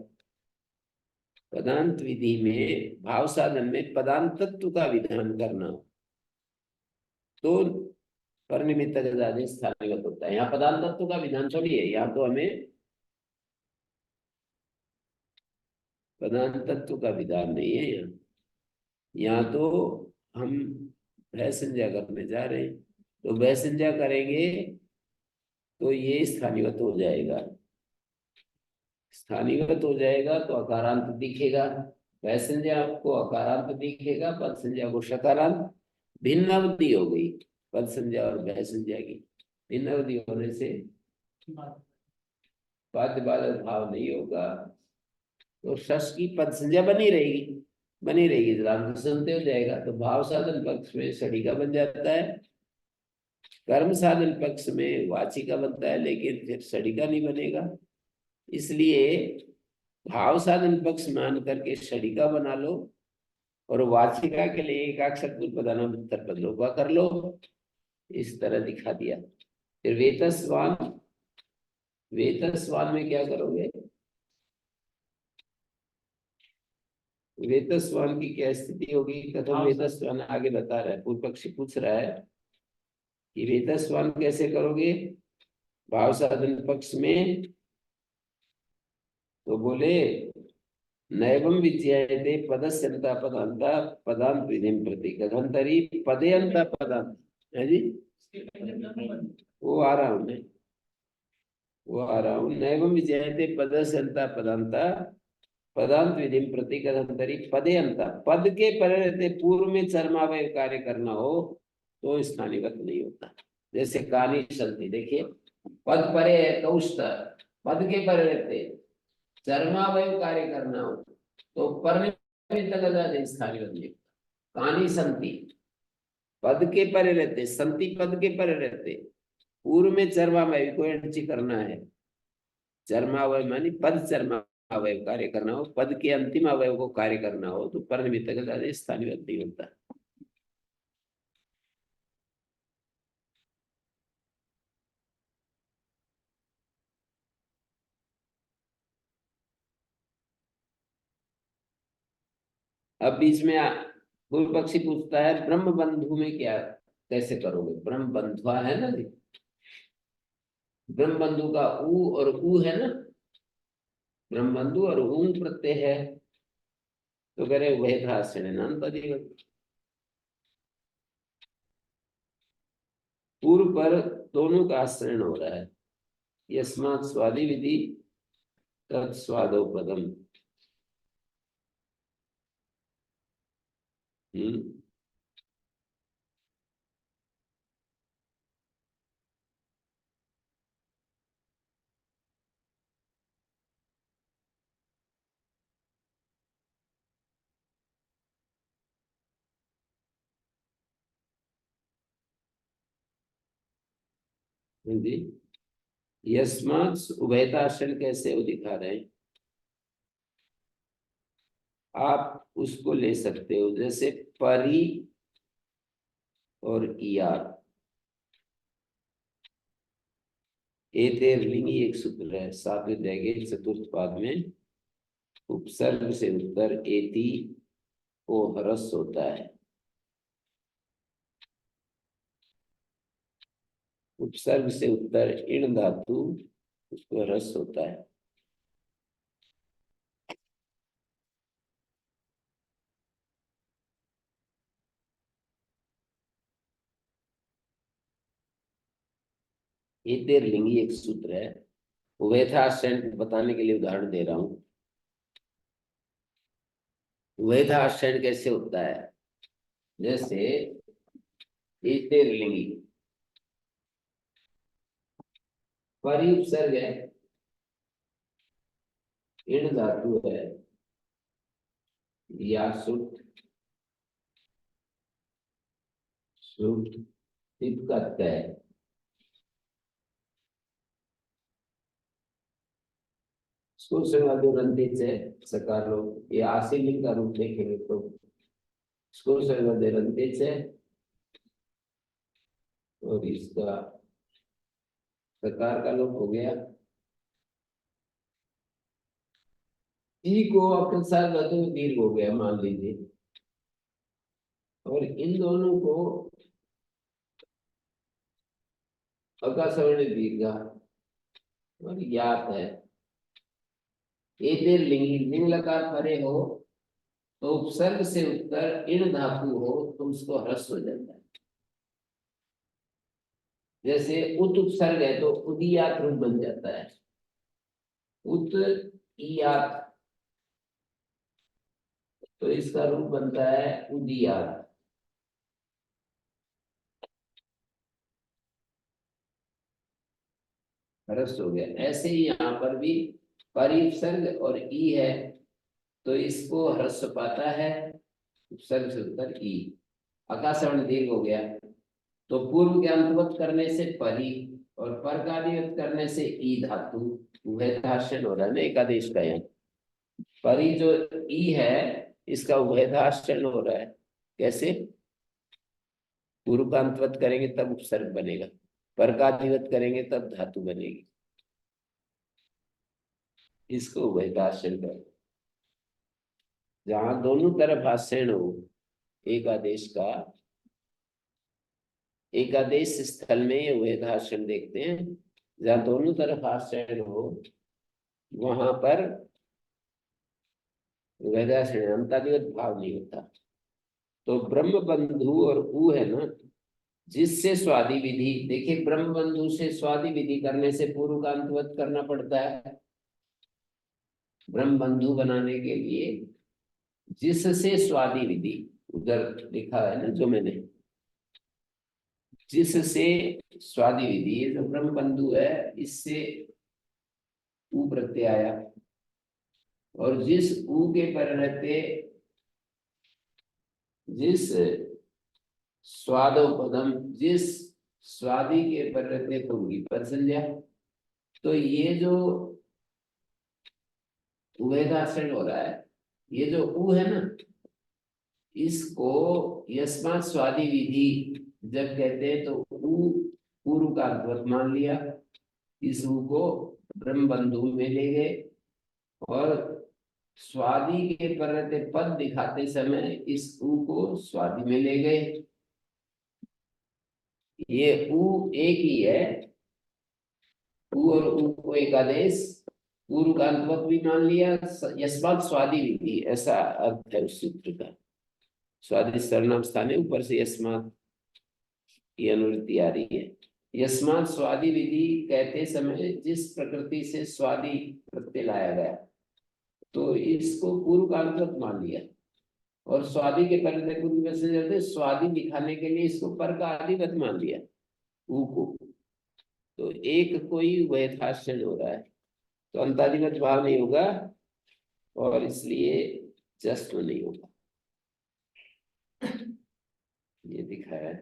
पदांत विधि में भाव साधन में पदांत तत्व का विधान करना तो परनिमित्त स्थानीय होता है। यहाँ पदांत तत्व का विधान थोड़ी है, यहाँ तो हमें पदांत तत्व का विधान नहीं है। यहाँ तो हम भय संज्ञा करने जा रहे हैं, तो भय संज्ञा करेंगे तो ये स्थानीयत हो जाएगा, स्थानीयत हो जाएगा तो अकारांत दिखेगा, पै संज्ञा आपको अकारांत दिखेगा, पद संज्ञा को शकारांत। भिन्न अवधि हो गई पद संज्ञा और भय संज्ञा की। भिन्न अवधि होने से बाध्य बाधक भाव नहीं होगा, तो शश की पद संज्ञा बनी रहेगी। बनी रहेगी, जलांत सुनते हो जाएगा, तो भाव साधन पक्ष में षडिका बन जाता है, कर्म साधन पक्ष में वाचिका बनता है, लेकिन फिर षडिका नहीं बनेगा। इसलिए भाव साधन पक्ष मान करके षडिका बना लो, और वाचिका के लिए एक अक्षर पूर्वपदान उत्तर पद लोपा कर लो। इस तरह दिखा दिया। फिर वेतस्वान, वेतस्वान में क्या करोगे? वेतस्वान की क्या स्थिति होगी? कथम वेतस्वान आगे बता रहा है, पूर्व पक्षी पूछ रहा है कि वेतस्वान कैसे करोगे भाव साधन पक्ष में। तो बोले नैवं विज्ञायते पदस्यन्ता पदान्ता पदांत विधिं प्रति कथंतरी पदेयन्ता पदांत है जी। वो आ रहा हूं मैं, वो आ रहा हूं। नैवं विज्ञायते पदस्यन्ता पदान्ता पदांत विधि प्रति कथंतरी पदेयन्ता, पद के परे रहते पूर्व में चरमावय कार्य करना हो तो स्थानीवत नहीं होता। जैसे कानी संति, देखिए पद परे है कौष्ट, पद के परे रहते चरमावय कार्य करना हो तो स्थानीवत नहीं होता। कानी संति पद के परे रहते, संति पद के परे रहते, पूर्व में चरमावय को एंट्री करना है। चरमावय मानी पद चरमा अवयव कार्य करना हो, पद के अंतिम अवयव को कार्य करना हो तो पर निमित्त स्थानीय नहीं होता। अब बीच में पूर्व पक्षी पूछता है ब्रह्म बंधु में क्या कैसे करोगे? ब्रह्म बंधुआ है ना जी, ब्रह्म बंधु का ऊ और ऊ है ना, ब्रह्म बंधु और ऊंग प्रत्यय है, तो करे वह था श्रेणान पदेवत। पूर्व पर दोनों का आश्रयण हो रहा है। यस्मात् स्वादि विधि तत्स्वादो पदम। जी, यस्मात् उभयताश्रय कैसे वो दिखा रहे हैं। आप उसको ले सकते हो जैसे परी और इयार, एतेर्लिंगी एक सूत्र है, सातवें अध्याय के चतुर्थ पाद में उपसर्ग से उत्तर एति को ह्रस्व होता है। उपसर्ग से उत्तर इण धातु उसको ह्रस्व होता है। एतेर्लिंगी एक सूत्र है, उभयथाश्रय बताने के लिए उदाहरण दे रहा हूं। उभयथाश्रय कैसे होता है? जैसे एतेर्लिंगी परि उपसर्ग है, इण धातु है, या सुट सुट तिपकत है, से सकार लोग ये आशीलिंग का रूप देखेंगे तो से, और इसका सकार का लोप हो गया। ई को अक्सर दीर्घ हो गया मान लीजिए, और इन दोनों को अकासवर्ण दीर्घा और याद है। एतेर लिंगी लिंग लकार परे हो तो उपसर्ग से उत्तर इण धातु हो तो उसको ह्रस्व हो जाता है। जैसे उत उपसर्ग है तो उदियात रूप बन जाता है, उत इयात। तो इसका रूप बनता है उदीयात। ह्रस्व हो गया। ऐसे ही यहाँ पर भी परिसर्ग और ई है, तो इसको ह्रस्व पाता है उपसर्ग से उत्तर ई। आकाशवाणी दीर्घ हो गया, तो पूर्व के अंतवत करने से परी और पर का अधिवत करने से ई धातु उभयताशन हो रहा है ना एकादेश का। यहाँ परी जो ई है इसका उभयताशन हो रहा है। कैसे? पूर्व का अंतवत करेंगे तब उपसर्ग बनेगा, पर का अधिवत करेंगे तब धातु बनेगी। इसको उभयताशन कर, जहां दोनों तरफ आश्रय हो एक आदेश का, एक आदेश स्थल में उभयताशन देखते हैं। जहां दोनों तरफ आश्रय हो वहां पर उभयताशन अंतादिगत भाव नहीं होता। तो ब्रह्म बंधु और ऊ है ना, जिससे स्वादि विधि, देखिए ब्रह्म बंधु से स्वादि विधि करने से पूर्व का अंतवत करना पड़ता है। ब्रह्म बंधु बनाने के लिए जिससे स्वादि विधि, उधर लिखा है ना जो मैंने, जिससे स्वादि विधि, ये जो ब्रह्म बंधु है इससे ऊ प्रत्यय आया, और जिस ऊ के पर रहते, जिस स्वादोपदम, जिस स्वादि के पर रहते होगी पर संज्ञा। तो ये जो उभयदासन हो रहा है, ये जो ऊ है ना, इसको यस्मात् स्वादि विधि जब कहते हैं तो ऊ पूर्व का अर्थ मान लिया, इस ऊ को ब्रह्म बंधु में ले गए, और स्वादि के पर रहते पद दिखाते समय इस ऊ को स्वादि में ले गए। ये ऊ एक ही है, ऊ और ऊ को एक आदेश, पूर्व का अंतवत भी मान लिया, यस्मात् स्वादि विधि ऐसा अर्थ है उस सूत्र का। स्वादि सर्वनाम स्थान है, ऊपर से यस्मात् की अनुवृत्ति आ रही है। यस्मात् स्वादि विधि कहते समय जिस प्रकृति से स्वादि प्रत्यय लाया गया, तो इसको पूर्व का अंतवत मान लिया, और स्वादि के परिवर्तन पूर्व में से जल्दी स्वादि दिखाने के लिए इसको पर का अधिवत मान लिया ऊ को। तो एक कोई उभयताशन हो रहा है, तो अंतादिगत भाव नहीं होगा, और इसलिए जस्व नहीं होगा। ये दिखाया है।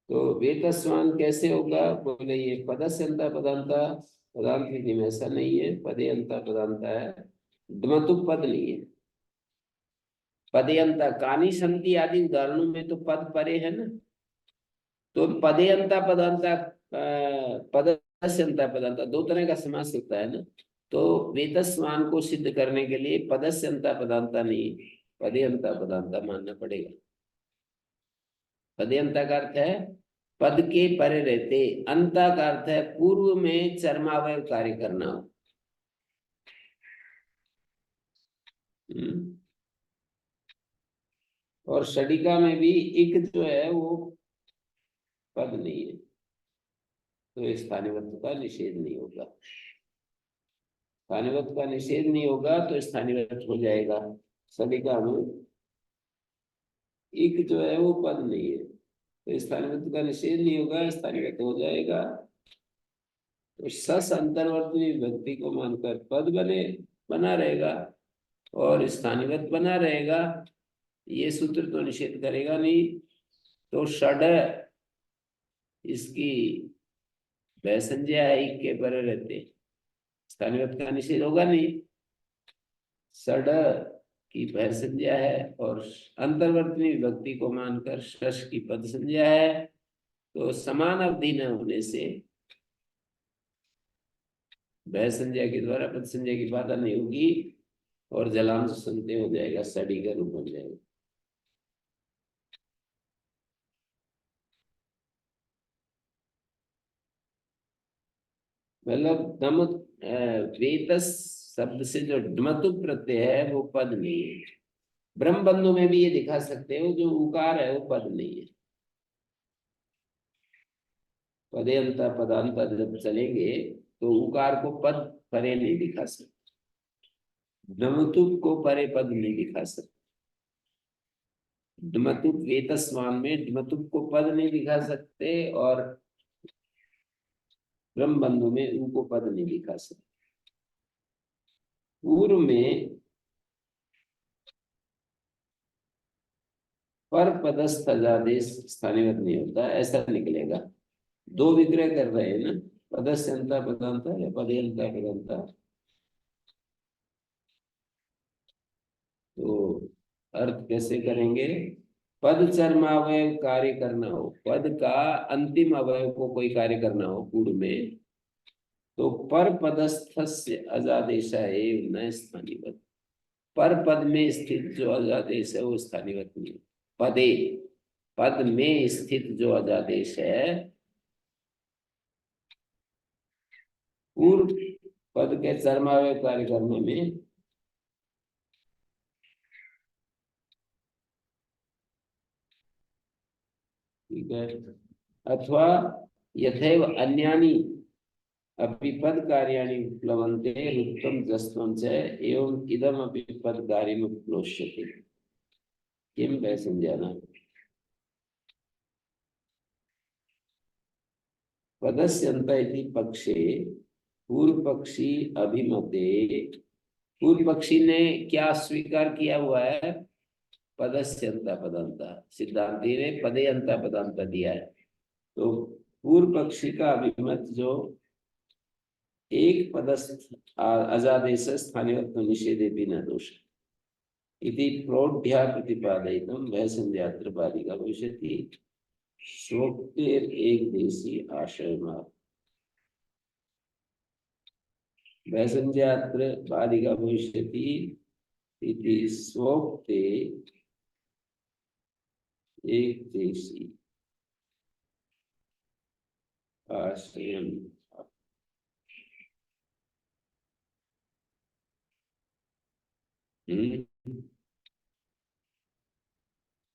तो वेतस्वान कैसे होगा? बोले ये पदस्य अंता पदांता, पदांत विधि में ऐसा नहीं है, पदे अंता पदांता है, द्मतु पद नहीं है। पदे अंता कानी संति आदि उदाहरणों में तो पद परे है ना, तो पदे अंता पदांता, पदस्य अंता पदांता दो तरह का समास होता है ना। तो वेतस्वान को सिद्ध करने के लिए पदस्य अंता पदांता नहीं, पदे अंता पदांता मानना पड़ेगा। पदे अंता का अर्थ है पद के परे रहते, अंता का अर्थ है पूर्व में चर्मावय कार्य करना हो। और षडिका में भी इक जो है वो पद नहीं है, तो स्थानीयत्व का निषेध नहीं होगा। स्थानीयत्व का निषेध नहीं होगा तो स्थानीयत्व हो जाएगा। षडिका में इक जो है वो पद नहीं है, तो स्थानीयत्व का निषेध नहीं होगा, स्थानीयत्व हो जाएगा। तो सस अंतर्वर्ती विभक्ति को मानकर पद बना रहेगा और स्थानीयत्व बना रहेगा, ये सूत्र तो निषेध करेगा नहीं। तो षड इसकी वह संज्ञा है, इक के परे रहते, स्थानीयत्व का निषेध होगा नहीं। षड की भय संज्ञा है और अंतर्वर्तनी विभक्ति को मानकर शश की पद संज्ञा है, तो समान अवधि न होने से भय संज्ञा के द्वारा पद संज्ञा की बाधा नहीं होगी, और जलांश संत्य हो जाएगा, सड़ी का रूप बन जाएगा। मतलब दम वेतस शब्द से जो डमतु प्रत्यय है वो पद नहीं है। ब्रह्म बंधु में भी ये दिखा सकते हो, जो उकार है वो पद नहीं है। पदे अंत पदांत जब चलेंगे तो उकार को पद परे नहीं दिखा सकते। डमतुक को परे पद नहीं दिखा सकते। डमतुक वेतस्वान में डमतुक को पद नहीं दिखा सकते, और ब्रह्म बंधु में उनको पद नहीं दिखा सकते। पूर्व में पर पदस्थ अजादेश स्थानीयत नहीं होता, ऐसा निकलेगा। दो विग्रह कर रहे हैं ना, पदस्यंता पदंता या पदयंता पदंता। तो अर्थ कैसे करेंगे? पद चर्मावयव कार्य करना हो, पद का अंतिम अवयव को कोई कार्य करना हो पूर्व में, तो पर पदस्थस्य अजादेश न स्थानीयवत। पर पद में स्थित जो अजादेश है वो स्थानीयवत नहीं है। पदे, पद में स्थित जो अजादेश है, पूर्व पद के चर्मावय कार्य करने में ठीक है। अथवा यथैव अन्यानि अपि पद कार्याणि प्लवन्ते रुक्तं जस्त्वं च एवं इदम अपि पद कार्यम प्लोष्यते। किम वै संज्ञाना पदस्यन्त इति पक्षे पूर्व पक्षी अभिमते। पूर्व पक्षी ने क्या स्वीकार किया हुआ है? पदस्यंता पदंता। सिद्धांति ने पदे अंता पदंता दिया है। तो पूर्व पक्षी का अभिमत जो एक पदस्थ अजादेश स्थानीय निषेधे भी न दोष इति प्रौढ़्या प्रतिपादयितुं वह संध्यात्र बालिका भविष्यति स्वोक्तेर एक देशी आशय मात्र। वह संध्यात्र बालिका भविष्यति इति स्वोक्ते एक देशी आशय।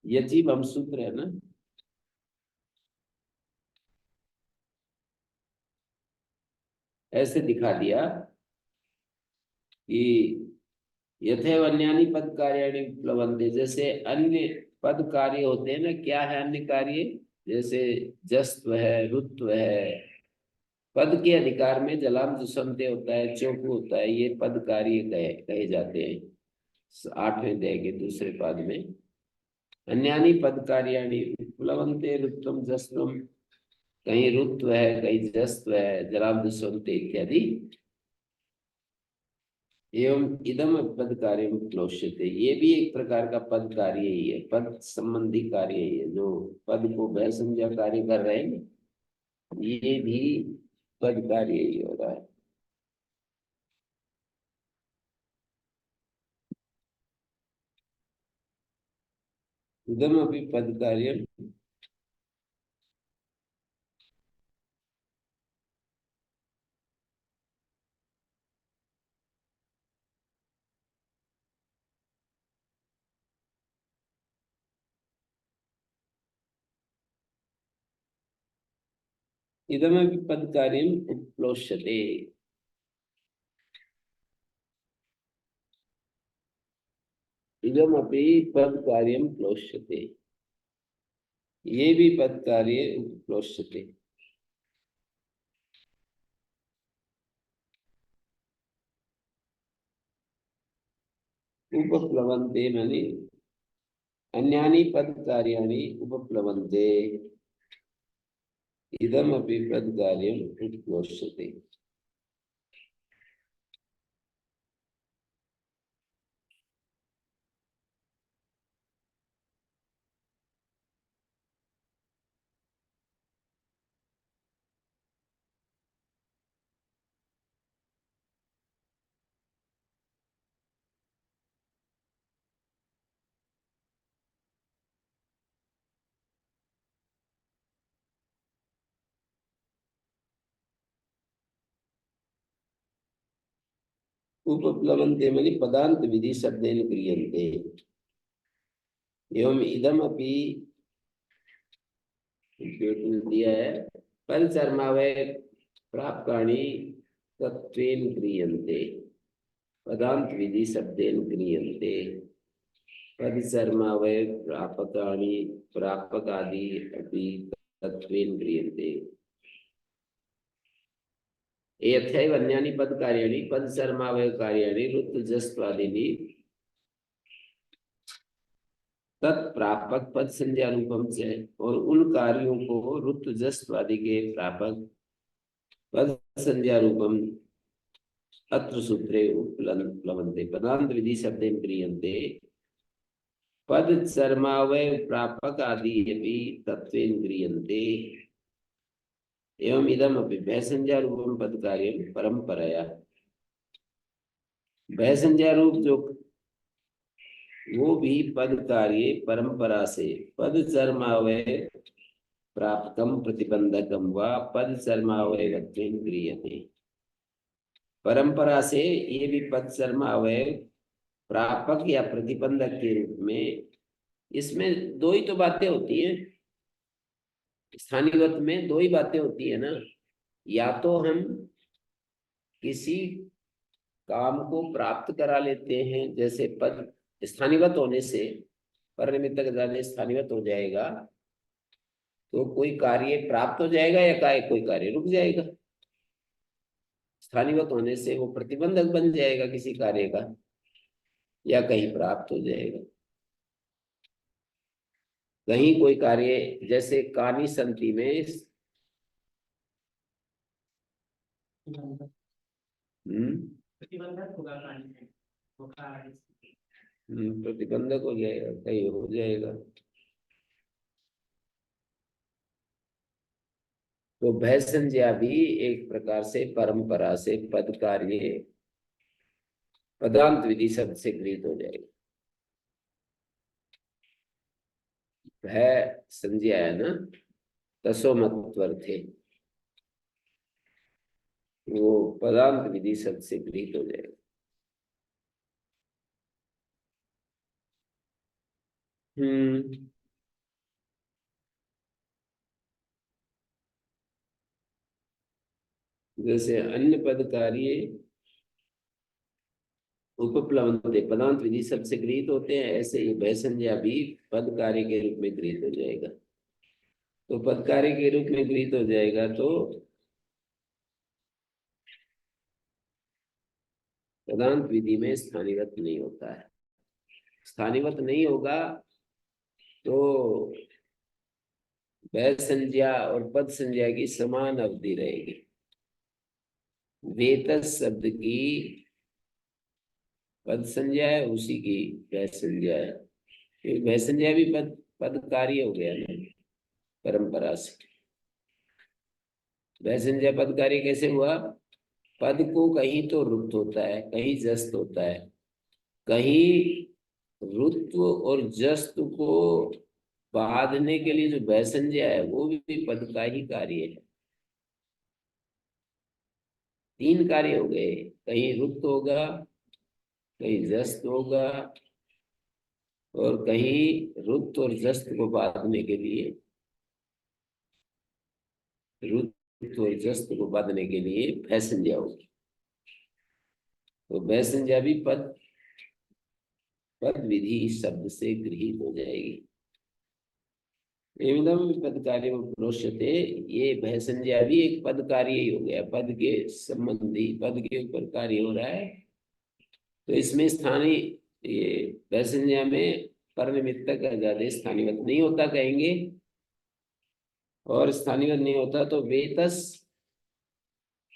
यची वम सूत्र है ना, ऐसे दिखा दिया कि यथेव अन्यानि पद कार्याणि प्लवन्ते, जैसे अन्य पद कार्य होते हैं ना। क्या है अन्य कार्य? जैसे जस्त्व है, रुत्व है। पद के अधिकार में जलाम जुसंते होता है, चौकू होता है, ये पद कार्य कहे कहे जाते हैं। आठवें अध्याय के दूसरे पद में अन्यानि पद कार्याणि प्लवन्ते रुत्वम जस्त्वम, कहीं रुत्व है, कहीं जस्त्व है, जलाम जुसंते इत्यादि। एवं इदम पद कार्य प्लोष्यते, ये भी एक प्रकार का पद कार्य ही है, पद संबंधी कार्य ही है। जो पद को वह संज्ञा कार्य कर रहे हैं, ये भी पद कार्य ही हो रहा है। इदम अभी पद कार्य, इदम अभी पद कार्य उपप्लोष्यते। इदम अभी पद कार्य प्लोष्यते, ये भी पद कार्य उपप्लोष्यते। उपप्लवन्ते माने अन्यानि पद कार्याणि उपप्लवन्ते, इदम अपि पद कार्यम उपप्लोष्यते। उपप्लवन्ते माने पदांत विधि शब्देन क्रियन्ते। एवं इदम अपि दिया है परिचर्मावय प्राप्तानि तत्वेन क्रियन्ते। पदांत विधि शब्देन क्रियन्ते पद कर्मावय प्रापकाणि प्रापकादि अपि तत्त्वेन क्रियन्ते यथैव अन्यानि पदकार्याणि पदकर्मावय कार्याणि ऋतुजस्त्वादीनि तत्प्रापक पद संज्ञा रूपम से और उन कार्यों को ऋतुजस्त्वादि के प्रापक पद संज्ञा रूपम अत्र सूत्रे उपप्लवन्ते पदांत विधि शब्देन क्रियन्ते पद कर्मावय प्रापक आदि अपि तत्त्वेन क्रियन्ते एवं इदम अपि भय संज्ञा रूपम पद कार्यम परंपराया भय संज्ञा रूप जो वो भी पद कार्य परंपरा से पद कर्मावय प्राप्तम प्रतिबंधकम व पद कर्मावय क्रियते परंपरा से ये भी पद कर्मावय प्रापक या प्रतिबंधक के रूप में इसमें दो ही तो बातें होती है स्थानीयवत में दो ही बातें होती है ना या तो हम किसी काम को प्राप्त करा लेते हैं जैसे पद स्थानीयवत होने से पर निमित्तक जाने स्थानीयवत हो जाएगा तो कोई कार्य प्राप्त हो जाएगा या कोई कार्य रुक जाएगा स्थानीयवत होने से वो प्रतिबंधक बन जाएगा किसी कार्य का या कहीं प्राप्त हो जाएगा कहीं कोई कार्य जैसे कानी संति में प्रतिबंधक होगा प्रतिबंधक हो जाएगा कहीं हो जाएगा तो भय संज्ञा भी एक प्रकार से परंपरा से पद कार्य पदांत विधि शब्द से गृहीत हो जाएगा भय संज्ञा है ना तसोमत्वर्थे वो पदांत विधि शब्द से गृहीत हो जाएगा जैसे अन्य पद कार्य उपप्लवन्ते पदांत विधि शब्द से गृहीत होते हैं ऐसे ही भय संज्ञा भी पद कार्य के रूप में गृहीत हो जाएगा तो पद कार्य के रूप में गृहीत हो जाएगा तो पदांत विधि में स्थानीयवत नहीं होता है स्थानीयवत नहीं होगा तो भय संज्ञा और पद संज्ञा की समान अवधि रहेगी वेतस शब्द की पद संज्ञा है उसी की भय संज्ञा है भय संज्ञा भी पद कार्य हो गया ना परंपरा से भय संज्ञा पद कार्य कैसे हुआ पद को कहीं तो रुत्व होता है कहीं जस्त होता है कहीं रुत्व और जस्त को बांधने के लिए जो भय संज्ञा है वो भी पद का ही कार्य है तीन कार्य हो गए कहीं रुत्व होगा कहीं जस्त होगा और कहीं रुत्व और जस्त को बांधने के लिए रुत्व और जस्त को बांधने के लिए भय संज्ञा होगी तो भय संज्ञा भी पद विधि शब्द से गृहीत हो जाएगी एवं पद कार्य प्रोष्यते ये भय संज्ञा भी एक पद कार्य ही हो गया पद के संबंधी पद के ऊपर कार्य हो रहा है तो इसमें स्थानीय ये भय संज्ञा में पर निमित्तक ज्यादा स्थानीयवत नहीं होता कहेंगे और स्थानीयवत नहीं होता तो वेतस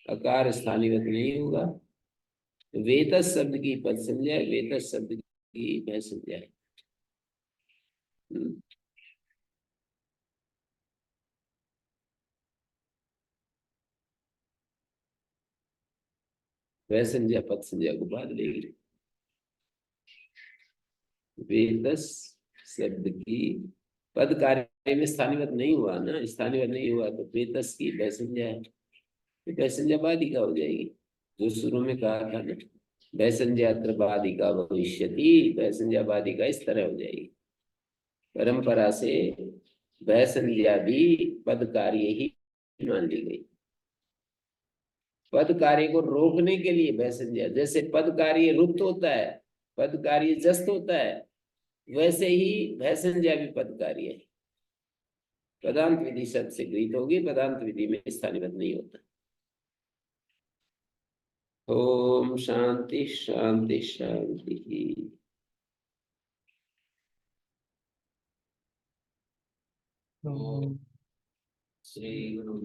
अकार स्थानीयवत नहीं होगा वेतस शब्द की पद संज्ञा है वेतस शब्द की भय संज्ञा है भय संज्ञा पद संज्ञा को बाद लेगी वेतस शब्द की पद कार्य में स्थानीयवत नहीं हुआ ना स्थानीयवत नहीं हुआ तो वेतस की भय संज्ञा है तो भय संज्ञा बाधिका हो जाएगी जो शुरू में कहा था ना भय संज्ञा बाधिका भविष्यति भय संज्ञा बाधिका इस तरह हो जाएगी परंपरा से भय संज्ञा भी पद कार्य ही मान ली गई पद कार्य को रोकने के लिए भैसंज्ञा, जैसे पद कार्य रुत होता है, पद कार्य जस्त होता है, वैसे ही भैसंज्ञा भी पद कार्य है। पदांत विधि शब्द से गृहीत होगी, पदांत विधि में स्थानीयबद्ध नहीं होता। ओम शांति शांति शांति। ओम श्री गुरु